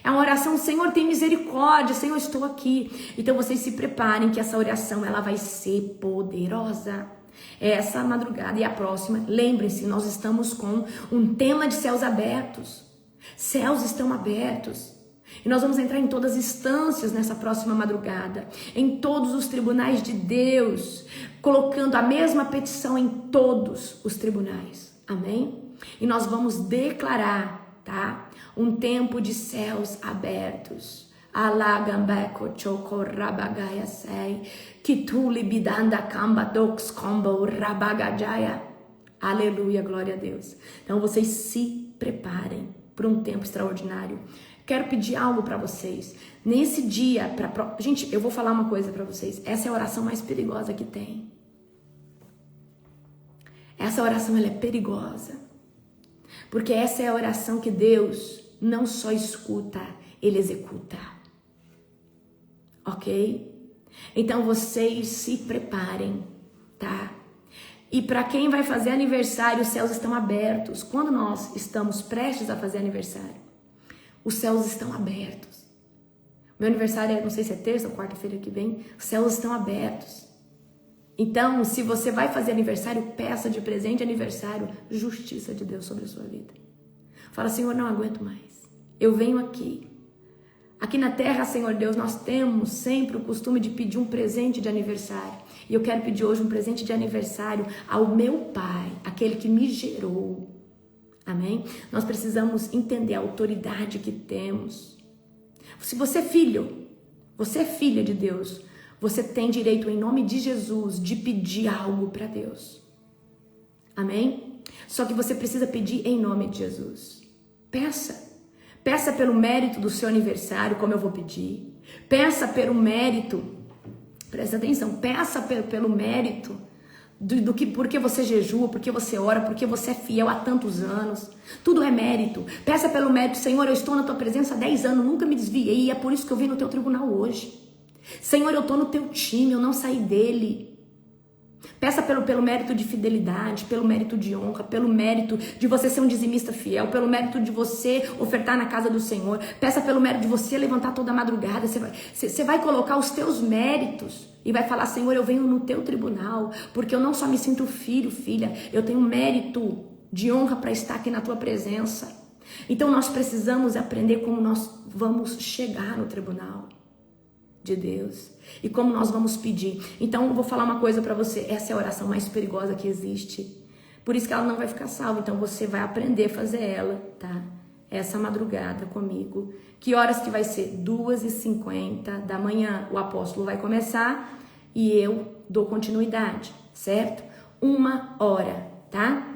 É uma oração: Senhor, tem misericórdia, Senhor, estou aqui. Então vocês se preparem que essa oração, ela vai ser poderosa. Essa madrugada e a próxima, lembrem-se, nós estamos com um tema de céus abertos. Céus estão abertos. E nós vamos entrar em todas as instâncias nessa próxima madrugada, em todos os tribunais de Deus, colocando a mesma petição em todos os tribunais. Amém? E nós vamos declarar, tá? Um tempo de céus abertos. Alagambeko choko rabagaya sei, kituli bidanda kamba dox combo rabagajaya. Aleluia, glória a Deus. Então vocês se preparem para um tempo extraordinário. Quero pedir algo para vocês. Nesse dia, gente, eu vou falar uma coisa para vocês. Essa é a oração mais perigosa que tem. Essa oração, ela é perigosa. Porque essa é a oração que Deus não só escuta, Ele executa. Ok? Então vocês se preparem, tá? E para quem vai fazer aniversário, os céus estão abertos. Quando nós estamos prestes a fazer aniversário, os céus estão abertos. Meu aniversário não sei se é terça ou quarta-feira que vem, os céus estão abertos. Então, se você vai fazer aniversário, peça de presente de aniversário justiça de Deus sobre a sua vida. Fala: Senhor, não aguento mais. Eu venho aqui. Aqui na terra, Senhor Deus, nós temos sempre o costume de pedir um presente de aniversário. E eu quero pedir hoje um presente de aniversário ao meu Pai, aquele que me gerou. Amém? Nós precisamos entender a autoridade que temos. Se você é filho, você é filha de Deus, você tem direito, em nome de Jesus, de pedir algo para Deus. Amém? Só que você precisa pedir em nome de Jesus. Peça. Peça pelo mérito do seu aniversário, como eu vou pedir. Peça pelo mérito, presta atenção, peça pelo mérito do que, porque você jejua, porque você ora, porque você é fiel há tantos anos. Tudo é mérito. Peça pelo mérito. Senhor, eu estou na tua presença há 10 anos, nunca me desviei, e é por isso que eu vim no teu tribunal hoje. Senhor, eu estou no teu time, eu não saí dele. Peça pelo mérito de fidelidade, pelo mérito de honra, pelo mérito de você ser um dizimista fiel, pelo mérito de você ofertar na casa do Senhor. Peça pelo mérito de você levantar toda a madrugada. Você vai colocar os teus méritos e vai falar: Senhor, eu venho no teu tribunal, porque eu não só me sinto filho, filha, eu tenho mérito de honra para estar aqui na tua presença. Então nós precisamos aprender como nós vamos chegar no tribunal de Deus e como nós vamos pedir. Então eu vou falar uma coisa para você: essa é a oração mais perigosa que existe, por isso que ela não vai ficar salva. Então você vai aprender a fazer ela, tá? Essa madrugada comigo. Que horas que vai ser? 2h50 da manhã o apóstolo vai começar e eu dou continuidade, certo? 1h, tá?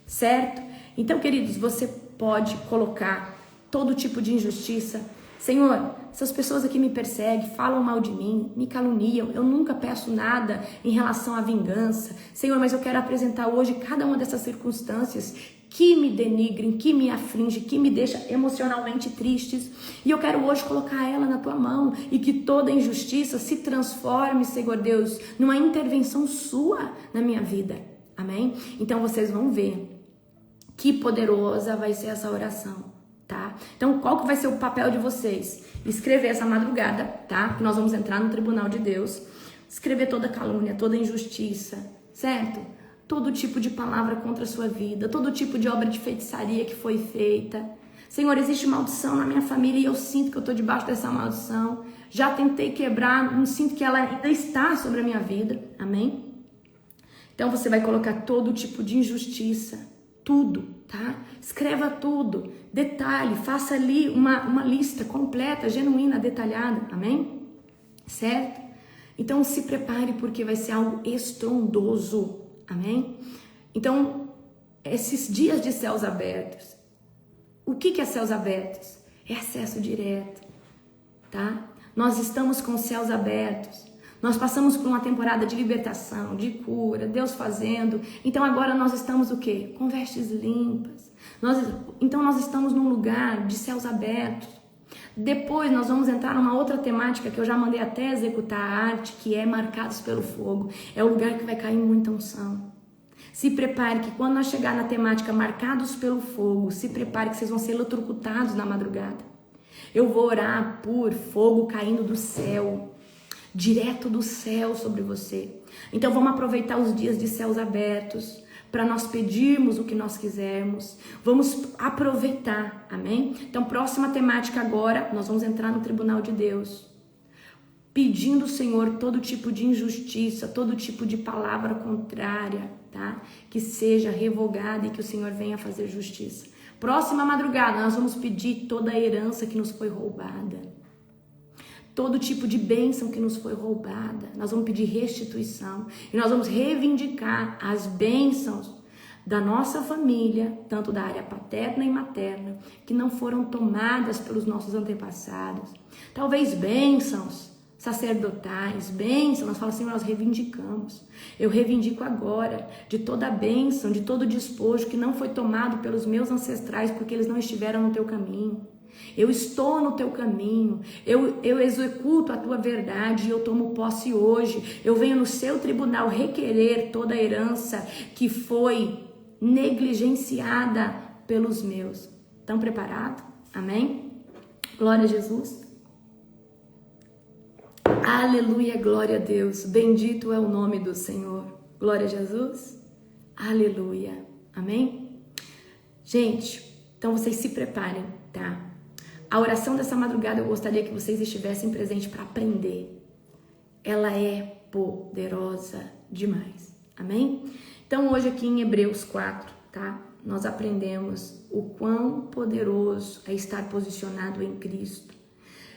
Certo? Então, queridos, você pode colocar todo tipo de injustiça. Senhor, essas pessoas aqui me perseguem, falam mal de mim, me caluniam, eu nunca peço nada em relação à vingança. Senhor, mas eu quero apresentar hoje cada uma dessas circunstâncias que me denigrem, que me afligem, que me deixam emocionalmente tristes. E eu quero hoje colocar ela na tua mão e que toda injustiça se transforme, Senhor Deus, numa intervenção sua na minha vida. Amém? Então vocês vão ver que poderosa vai ser essa oração. Tá? Então, qual que vai ser o papel de vocês? Escrever essa madrugada, tá? Que nós vamos entrar no tribunal de Deus. Escrever toda calúnia, toda injustiça, certo? Todo tipo de palavra contra a sua vida, todo tipo de obra de feitiçaria que foi feita. Senhor, existe maldição na minha família e eu sinto que eu estou debaixo dessa maldição. Já tentei quebrar, não sinto que ela ainda está sobre a minha vida. Amém? Então, você vai colocar todo tipo de injustiça, tudo, tá? Escreva tudo, detalhe, faça ali uma lista completa, genuína, detalhada, amém? Certo? Então se prepare porque vai ser algo estrondoso, amém? Então, esses dias de céus abertos, o que é céus abertos? É acesso direto, tá? Nós estamos com os céus abertos. Nós passamos por uma temporada de libertação, de cura, Deus fazendo. Então agora nós estamos o quê? Com vestes limpas. Então nós estamos num lugar de céus abertos. Depois nós vamos entrar numa outra temática que eu já mandei até executar a arte, que é marcados pelo fogo. É o lugar que vai cair muita unção. Se prepare que quando nós chegar na temática marcados pelo fogo, se prepare que vocês vão ser eletrocutados na madrugada. Eu vou orar por fogo caindo do céu, direto do céu sobre você. Então vamos aproveitar os dias de céus abertos para nós pedirmos o que nós quisermos. Vamos aproveitar, amém? Então próxima temática agora, nós vamos entrar no tribunal de Deus, pedindo ao Senhor todo tipo de injustiça, todo tipo de palavra contrária, tá? Que seja revogada e que o Senhor venha fazer justiça. Próxima madrugada nós vamos pedir toda a herança que nos foi roubada. Todo tipo de bênção que nos foi roubada, nós vamos pedir restituição e nós vamos reivindicar as bênçãos da nossa família, tanto da área paterna e materna, que não foram tomadas pelos nossos antepassados. Talvez bênçãos sacerdotais, bênçãos, nós falamos assim, nós reivindicamos. Eu reivindico agora de toda a bênção, de todo o despojo que não foi tomado pelos meus ancestrais porque eles não estiveram no teu caminho. Eu estou no teu caminho, eu executo a tua verdade e eu tomo posse hoje. Eu venho no seu tribunal requerer toda a herança que foi negligenciada pelos meus. Estão preparados? Amém? Glória a Jesus. Aleluia, glória a Deus. Bendito é o nome do Senhor. Glória a Jesus. Aleluia. Amém? Gente, então vocês se preparem, tá? A oração dessa madrugada eu gostaria que vocês estivessem presentes para aprender. Ela é poderosa demais. Amém? Então hoje aqui em Hebreus 4, tá? nós aprendemos o quão poderoso é estar posicionado em Cristo.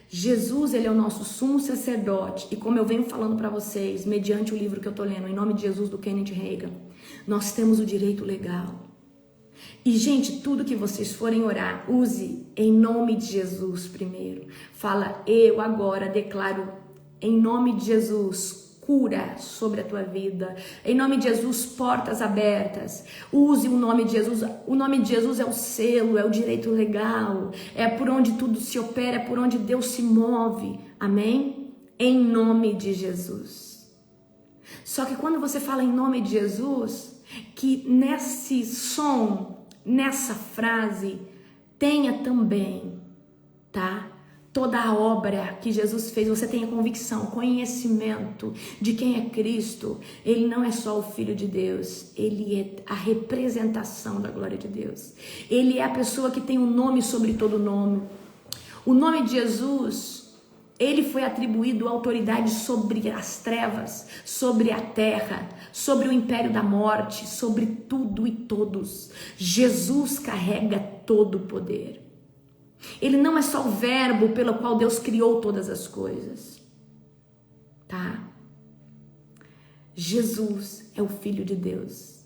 Jesus, ele é o nosso sumo sacerdote, e como eu venho falando para vocês, mediante o livro que eu tô lendo, Em Nome de Jesus, do Kenneth Hagin, nós temos o direito legal. E, gente, tudo que vocês forem orar, use em nome de Jesus primeiro. Fala, eu agora declaro em nome de Jesus cura sobre a tua vida. Em nome de Jesus, portas abertas. Use o nome de Jesus. O nome de Jesus é o selo, é o direito legal. É por onde tudo se opera, é por onde Deus se move. Amém? Em nome de Jesus. Só que quando você fala em nome de Jesus, que nesse som, nessa frase, tenha também, tá? Toda a obra que Jesus fez, você tenha convicção, conhecimento de quem é Cristo. Ele não é só o Filho de Deus, ele é a representação da glória de Deus. Ele é a pessoa que tem um nome sobre todo nome. O nome de Jesus, ele foi atribuído autoridade sobre as trevas, sobre a terra, sobre o império da morte, sobre tudo e todos. Jesus carrega todo o poder. Ele não é só o verbo pelo qual Deus criou todas as coisas, tá? Jesus é o Filho de Deus,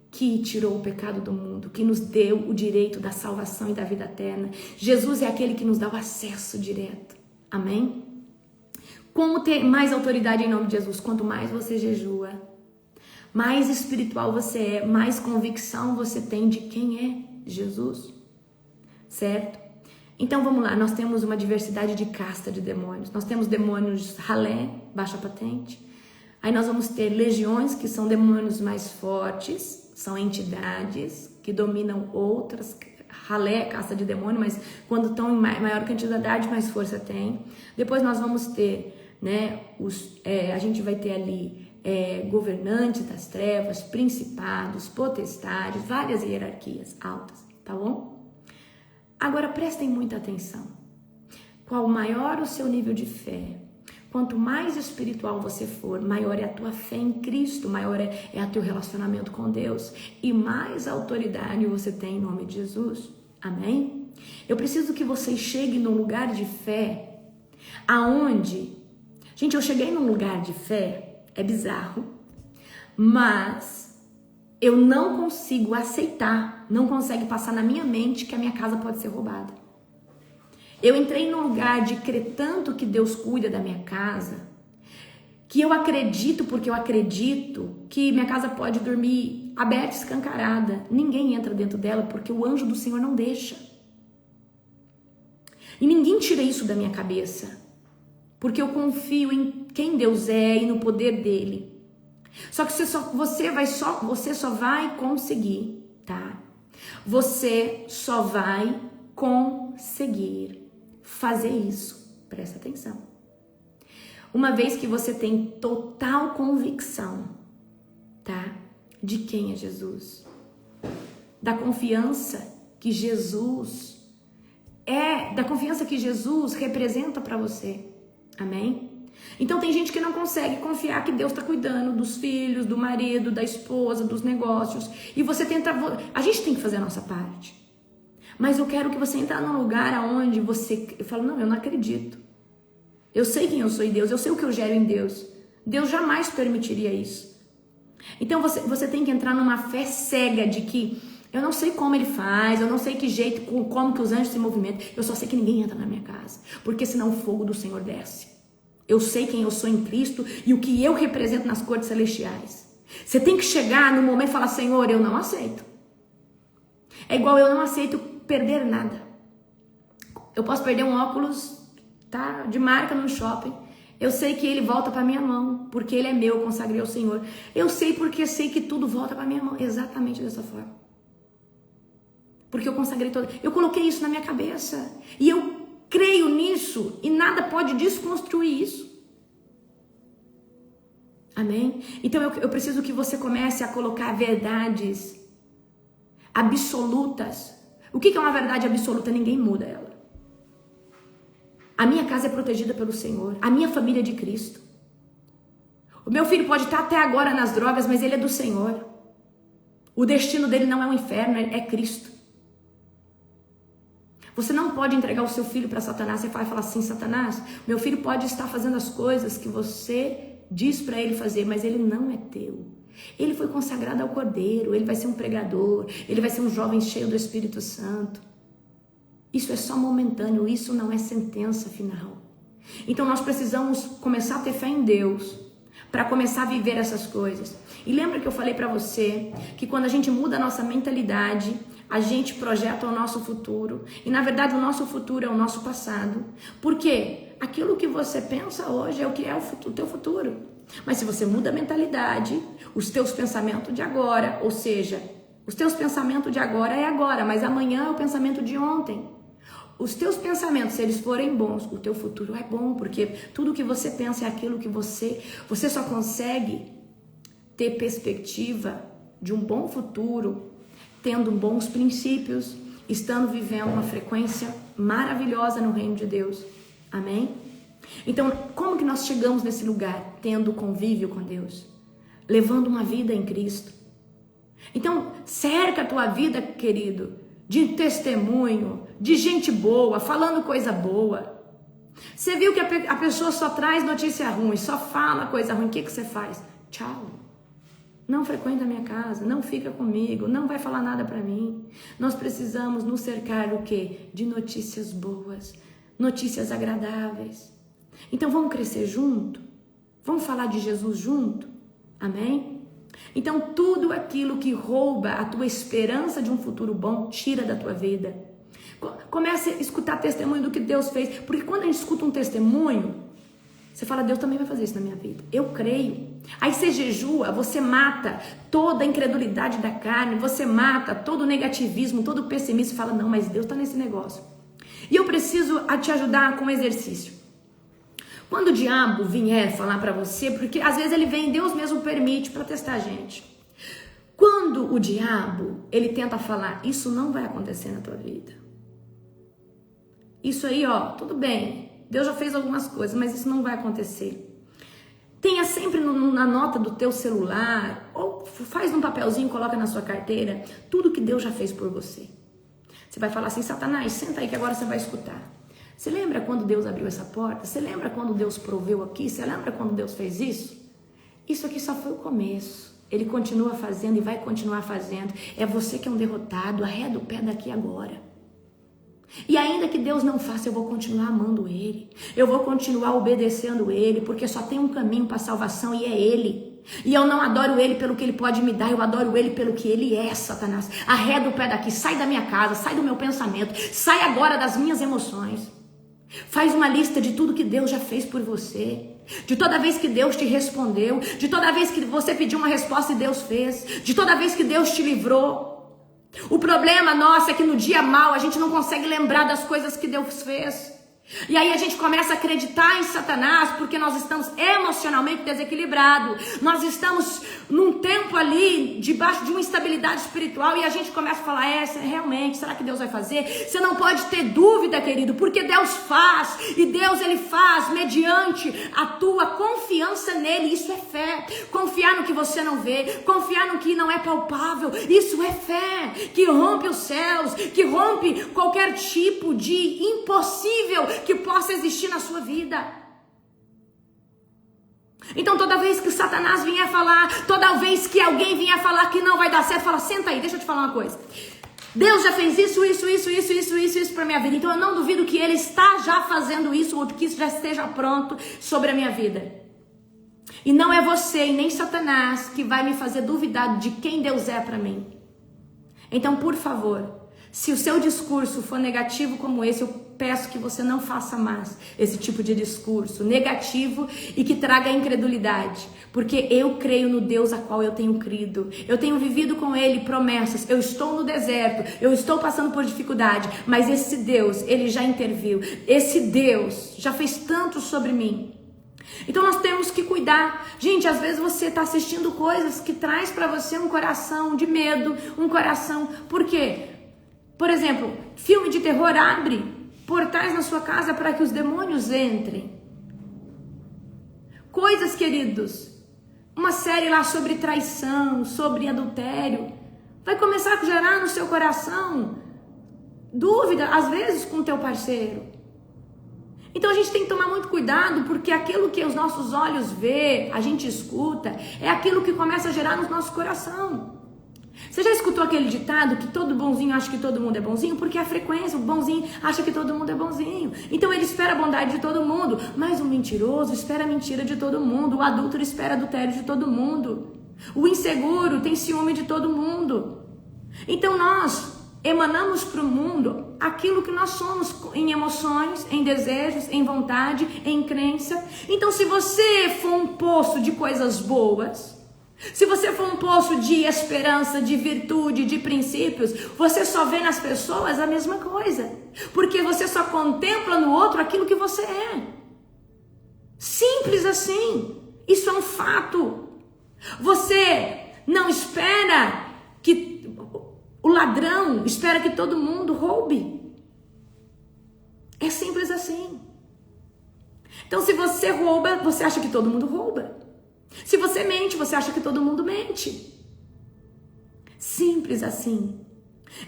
que tirou o pecado do mundo, que nos deu o direito da salvação e da vida eterna. Jesus é aquele que nos dá o acesso direto, amém? Como ter mais autoridade em nome de Jesus? Quanto mais você jejua, mais espiritual você é, mais convicção você tem de quem é Jesus, certo? Então vamos lá, nós temos uma diversidade de casta de demônios. Nós temos demônios ralé, baixa patente. Aí nós vamos ter legiões, que são demônios mais fortes, são entidades que dominam outras. Ralé é casta de demônio, mas quando estão em maior quantidade, mais força tem. Depois nós vamos ter, né, a gente vai ter ali governantes das trevas, principados, potestades, várias hierarquias altas, tá bom? Agora prestem muita atenção. Qual maior o seu nível de fé, quanto mais espiritual você for, maior é a tua fé em Cristo, maior é o teu relacionamento com Deus e mais autoridade você tem em nome de Jesus. Amém? Eu preciso que vocês cheguem num lugar de fé aonde... Gente, eu cheguei num lugar de fé, é bizarro, mas eu não consigo aceitar, não consegue passar na minha mente que a minha casa pode ser roubada. Eu entrei num lugar de crer tanto que Deus cuida da minha casa, que eu acredito, porque eu acredito que minha casa pode dormir aberta, escancarada. Ninguém entra dentro dela porque o anjo do Senhor não deixa. E ninguém tira isso da minha cabeça, porque eu confio em quem Deus é e no poder dele. Só que você só vai conseguir, tá? Você só vai conseguir fazer isso. Presta atenção. Uma vez que você tem total convicção, tá? De quem é Jesus, da confiança que Jesus representa para você. Amém? Então tem gente que não consegue confiar que Deus está cuidando dos filhos, do marido, da esposa, dos negócios. E você tenta... A gente tem que fazer a nossa parte. Mas eu quero que você entre num lugar onde você... Eu falo, não, eu não acredito. Eu sei quem eu sou em Deus, eu sei o que eu gero em Deus. Deus jamais permitiria isso. Então você tem que entrar numa fé cega de que eu não sei como ele faz, eu não sei que jeito, como que os anjos se movimentam. Eu só sei que ninguém entra na minha casa, porque senão o fogo do Senhor desce. Eu sei quem eu sou em Cristo e o que eu represento nas cortes celestiais. Você tem que chegar no momento e falar, Senhor, eu não aceito. É igual eu não aceito perder nada. Eu posso perder um óculos, tá, de marca no shopping. Eu sei que ele volta para minha mão, porque ele é meu, eu consagrei ao Senhor. Eu sei porque sei que tudo volta para minha mão, exatamente dessa forma. Porque eu consagrei todo. Eu coloquei isso na minha cabeça. E eu creio nisso e nada pode desconstruir isso. Amém? Então eu preciso que você comece a colocar verdades absolutas. O que é uma verdade absoluta? Ninguém muda ela. A minha casa é protegida pelo Senhor. A minha família é de Cristo. O meu filho pode estar até agora nas drogas, mas ele é do Senhor. O destino dele não é o inferno, é Cristo. Você não pode entregar o seu filho para Satanás. Você vai falar assim: Satanás, meu filho pode estar fazendo as coisas que você diz para ele fazer, mas ele não é teu. Ele foi consagrado ao Cordeiro, ele vai ser um pregador, ele vai ser um jovem cheio do Espírito Santo. Isso é só momentâneo, isso não é sentença final. Então nós precisamos começar a ter fé em Deus para começar a viver essas coisas. E lembra que eu falei para você que quando a gente muda a nossa mentalidade, a gente projeta o nosso futuro. E na verdade o nosso futuro é o nosso passado. Por quê? Aquilo que você pensa hoje é o que é o teu futuro. Mas se você muda a mentalidade, os teus pensamentos de agora, ou seja, os teus pensamentos de agora é agora, mas amanhã é o pensamento de ontem. Os teus pensamentos, se eles forem bons, o teu futuro é bom, porque tudo que você pensa é aquilo que você só consegue ter perspectiva de um bom futuro, tendo bons princípios, estando vivendo uma frequência maravilhosa no reino de Deus. Amém? Então, como que nós chegamos nesse lugar? Tendo convívio com Deus, levando uma vida em Cristo. Então, cerca a tua vida, querido, de testemunho, de gente boa, falando coisa boa. Você viu que a pessoa só traz notícia ruim, só fala coisa ruim, o que você faz? Tchau. Não frequenta a minha casa, não fica comigo, não vai falar nada para mim. Nós precisamos nos cercar o quê? De notícias boas, notícias agradáveis. Então vamos crescer junto? Vamos falar de Jesus junto? Amém? Então tudo aquilo que rouba a tua esperança de um futuro bom, tira da tua vida. Comece a escutar testemunho do que Deus fez, porque quando a gente escuta um testemunho, você fala: Deus também vai fazer isso na minha vida, eu creio. Aí você jejua, você mata toda a incredulidade da carne, você mata todo o negativismo, todo o pessimismo, e fala: não, mas Deus está nesse negócio. E eu preciso te ajudar com um exercício. Quando o diabo vier falar para você, porque às vezes ele vem, Deus mesmo permite para testar a gente. Quando o diabo, ele tenta falar: isso não vai acontecer na tua vida. Isso aí, ó, tudo bem, Deus já fez algumas coisas, mas isso não vai acontecer. Tenha sempre na nota do teu celular, ou faz num papelzinho, coloca na sua carteira, tudo que Deus já fez por você. Você vai falar assim: Satanás, senta aí que agora você vai escutar. Você lembra quando Deus abriu essa porta? Você lembra quando Deus proveu aqui? Você lembra quando Deus fez isso? Isso aqui só foi o começo. Ele continua fazendo e vai continuar fazendo. É você que é um derrotado, arreda o pé daqui agora. E ainda que Deus não faça, eu vou continuar amando Ele. Eu vou continuar obedecendo Ele, porque só tem um caminho para a salvação e é Ele. E eu não adoro Ele pelo que Ele pode me dar, eu adoro Ele pelo que Ele é, Satanás. Arreda o pé daqui, sai da minha casa, sai do meu pensamento, sai agora das minhas emoções. Faz uma lista de tudo que Deus já fez por você. De toda vez que Deus te respondeu, de toda vez que você pediu uma resposta e Deus fez, de toda vez que Deus te livrou. O problema nosso é que no dia mau a gente não consegue lembrar das coisas que Deus fez. E aí a gente começa a acreditar em Satanás porque nós estamos emocionalmente desequilibrados. Nós estamos num tempo ali debaixo de uma instabilidade espiritual e a gente começa a falar: realmente, será que Deus vai fazer? Você não pode ter dúvida, querido, porque Deus faz. E Deus, Ele faz mediante a tua confiança nele. Isso é fé. Confiar no que você não vê, confiar no que não é palpável. Isso é fé, que rompe os céus, que rompe qualquer tipo de impossível que possa existir na sua vida. Então toda vez que Satanás vier falar, toda vez que alguém vier falar que não vai dar certo, fala: senta aí, deixa eu te falar uma coisa. Deus já fez isso para minha vida, então eu não duvido que Ele está já fazendo isso, ou que isso já esteja pronto sobre a minha vida. E não é você e nem Satanás que vai me fazer duvidar de quem Deus é para mim. Então, por favor, se o seu discurso for negativo como esse, eu peço que você não faça mais esse tipo de discurso negativo e que traga incredulidade. Porque eu creio no Deus a qual eu tenho crido. Eu tenho vivido com Ele promessas. Eu estou no deserto, eu estou passando por dificuldade, mas esse Deus, Ele já interviu. Esse Deus já fez tanto sobre mim. Então nós temos que cuidar. Gente, às vezes você está assistindo coisas que traz para você um coração de medo, um coração... Por quê? Por exemplo, filme de terror abre portais na sua casa para que os demônios entrem. Coisas, queridos, uma série lá sobre traição, sobre adultério. Vai começar a gerar no seu coração dúvida, às vezes, com o teu parceiro. Então a gente tem que tomar muito cuidado, porque aquilo que os nossos olhos vê, a gente escuta, é aquilo que começa a gerar no nosso coração. Você já escutou aquele ditado que todo bonzinho acha que todo mundo é bonzinho? Porque a frequência, o bonzinho acha que todo mundo é bonzinho. Então ele espera a bondade de todo mundo, mas o mentiroso espera a mentira de todo mundo, o adúltero espera adultério de todo mundo, o inseguro tem ciúme de todo mundo. Então nós emanamos para o mundo aquilo que nós somos em emoções, em desejos, em vontade, em crença. Então se você for um poço de coisas boas, se você for um poço de esperança, de virtude, de princípios, você só vê nas pessoas a mesma coisa, porque você só contempla no outro aquilo que você é. Simples assim. Isso é um fato. Você não espera que o ladrão espera que todo mundo roube. É simples assim. Então, se você rouba, você acha que todo mundo rouba. Se você mente, você acha que todo mundo mente. Simples assim.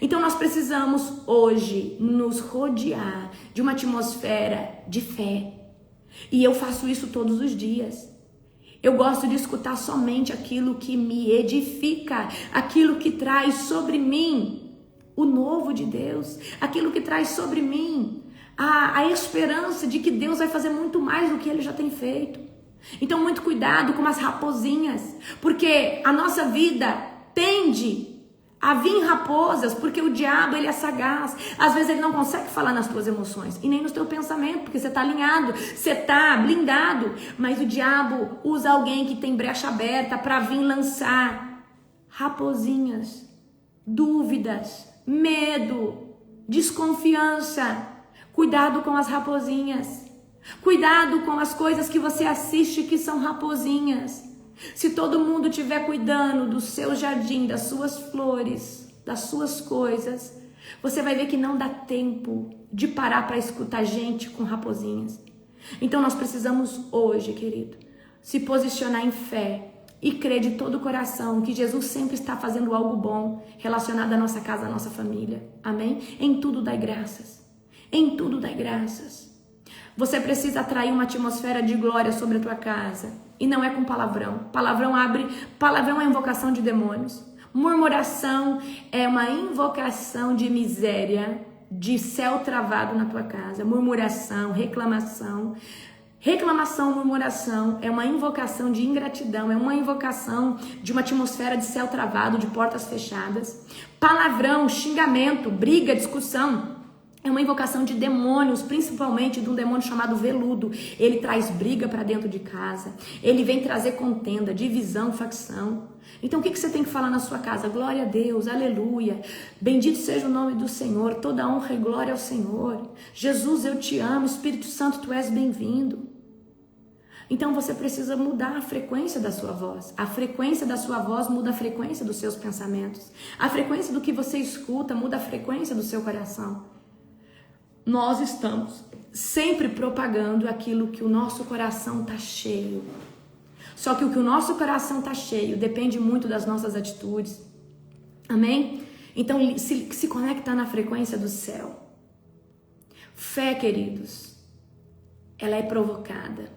Então, nós precisamos hoje nos rodear de uma atmosfera de fé. E eu faço isso todos os dias. Eu gosto de escutar somente aquilo que me edifica, aquilo que traz sobre mim o novo de Deus, aquilo que traz sobre mim a esperança de que Deus vai fazer muito mais do que Ele já tem feito. Então, muito cuidado com as raposinhas, porque a nossa vida tende a vir raposas, porque o diabo, ele é sagaz. Às vezes ele não consegue falar nas tuas emoções e nem no teu pensamento, porque você está alinhado, você está blindado. Mas o diabo usa alguém que tem brecha aberta para vir lançar raposinhas, dúvidas, medo, desconfiança. Cuidado com as raposinhas. Cuidado com as coisas que você assiste que são raposinhas. Se todo mundo estiver cuidando do seu jardim, das suas flores, das suas coisas, você vai ver que não dá tempo de parar para escutar gente com raposinhas. Então nós precisamos hoje, querido, se posicionar em fé e crer de todo o coração que Jesus sempre está fazendo algo bom relacionado à nossa casa, à nossa família. Amém? Em tudo dai graças. Em tudo dai graças. Você precisa atrair uma atmosfera de glória sobre a tua casa. E não é com palavrão. Palavrão é invocação de demônios. Murmuração é uma invocação de miséria, de céu travado na tua casa. Murmuração, reclamação. Reclamação, murmuração é uma invocação de ingratidão, é uma invocação de uma atmosfera de céu travado, de portas fechadas. Palavrão, xingamento, briga, discussão. É uma invocação de demônios, principalmente de um demônio chamado veludo. Ele traz briga para dentro de casa. Ele vem trazer contenda, divisão, facção. Então o que você tem que falar na sua casa? Glória a Deus, aleluia. Bendito seja o nome do Senhor. Toda honra e glória ao Senhor. Jesus, eu te amo. Espírito Santo, tu és bem-vindo. Então você precisa mudar a frequência da sua voz. A frequência da sua voz muda a frequência dos seus pensamentos. A frequência do que você escuta muda a frequência do seu coração. Nós estamos sempre propagando aquilo que o nosso coração está cheio. Só que o nosso coração está cheio depende muito das nossas atitudes. Amém? Então se conecta na frequência do céu. Fé, queridos, ela é provocada.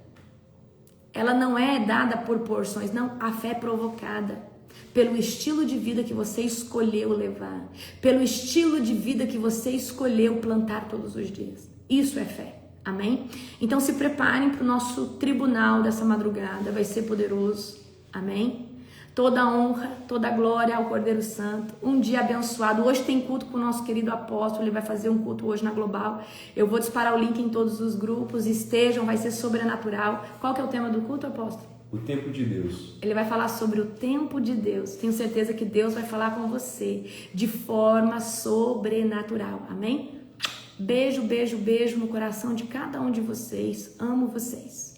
Ela não é dada por porções, não. A fé é provocada pelo estilo de vida que você escolheu levar, pelo estilo de vida que você escolheu plantar todos os dias. Isso é fé, amém? Então se preparem para o nosso tribunal dessa madrugada, vai ser poderoso, amém? Toda honra, toda glória ao Cordeiro Santo, um dia abençoado. Hoje tem culto com o nosso querido apóstolo, ele vai fazer um culto hoje na Global. Eu vou disparar o link em todos os grupos, estejam, vai ser sobrenatural. Qual que é o tema do culto, apóstolo? O tempo de Deus. Ele vai falar sobre o tempo de Deus. Tenho certeza que Deus vai falar com você de forma sobrenatural. Amém? Beijo, beijo, beijo no coração de cada um de vocês. Amo vocês.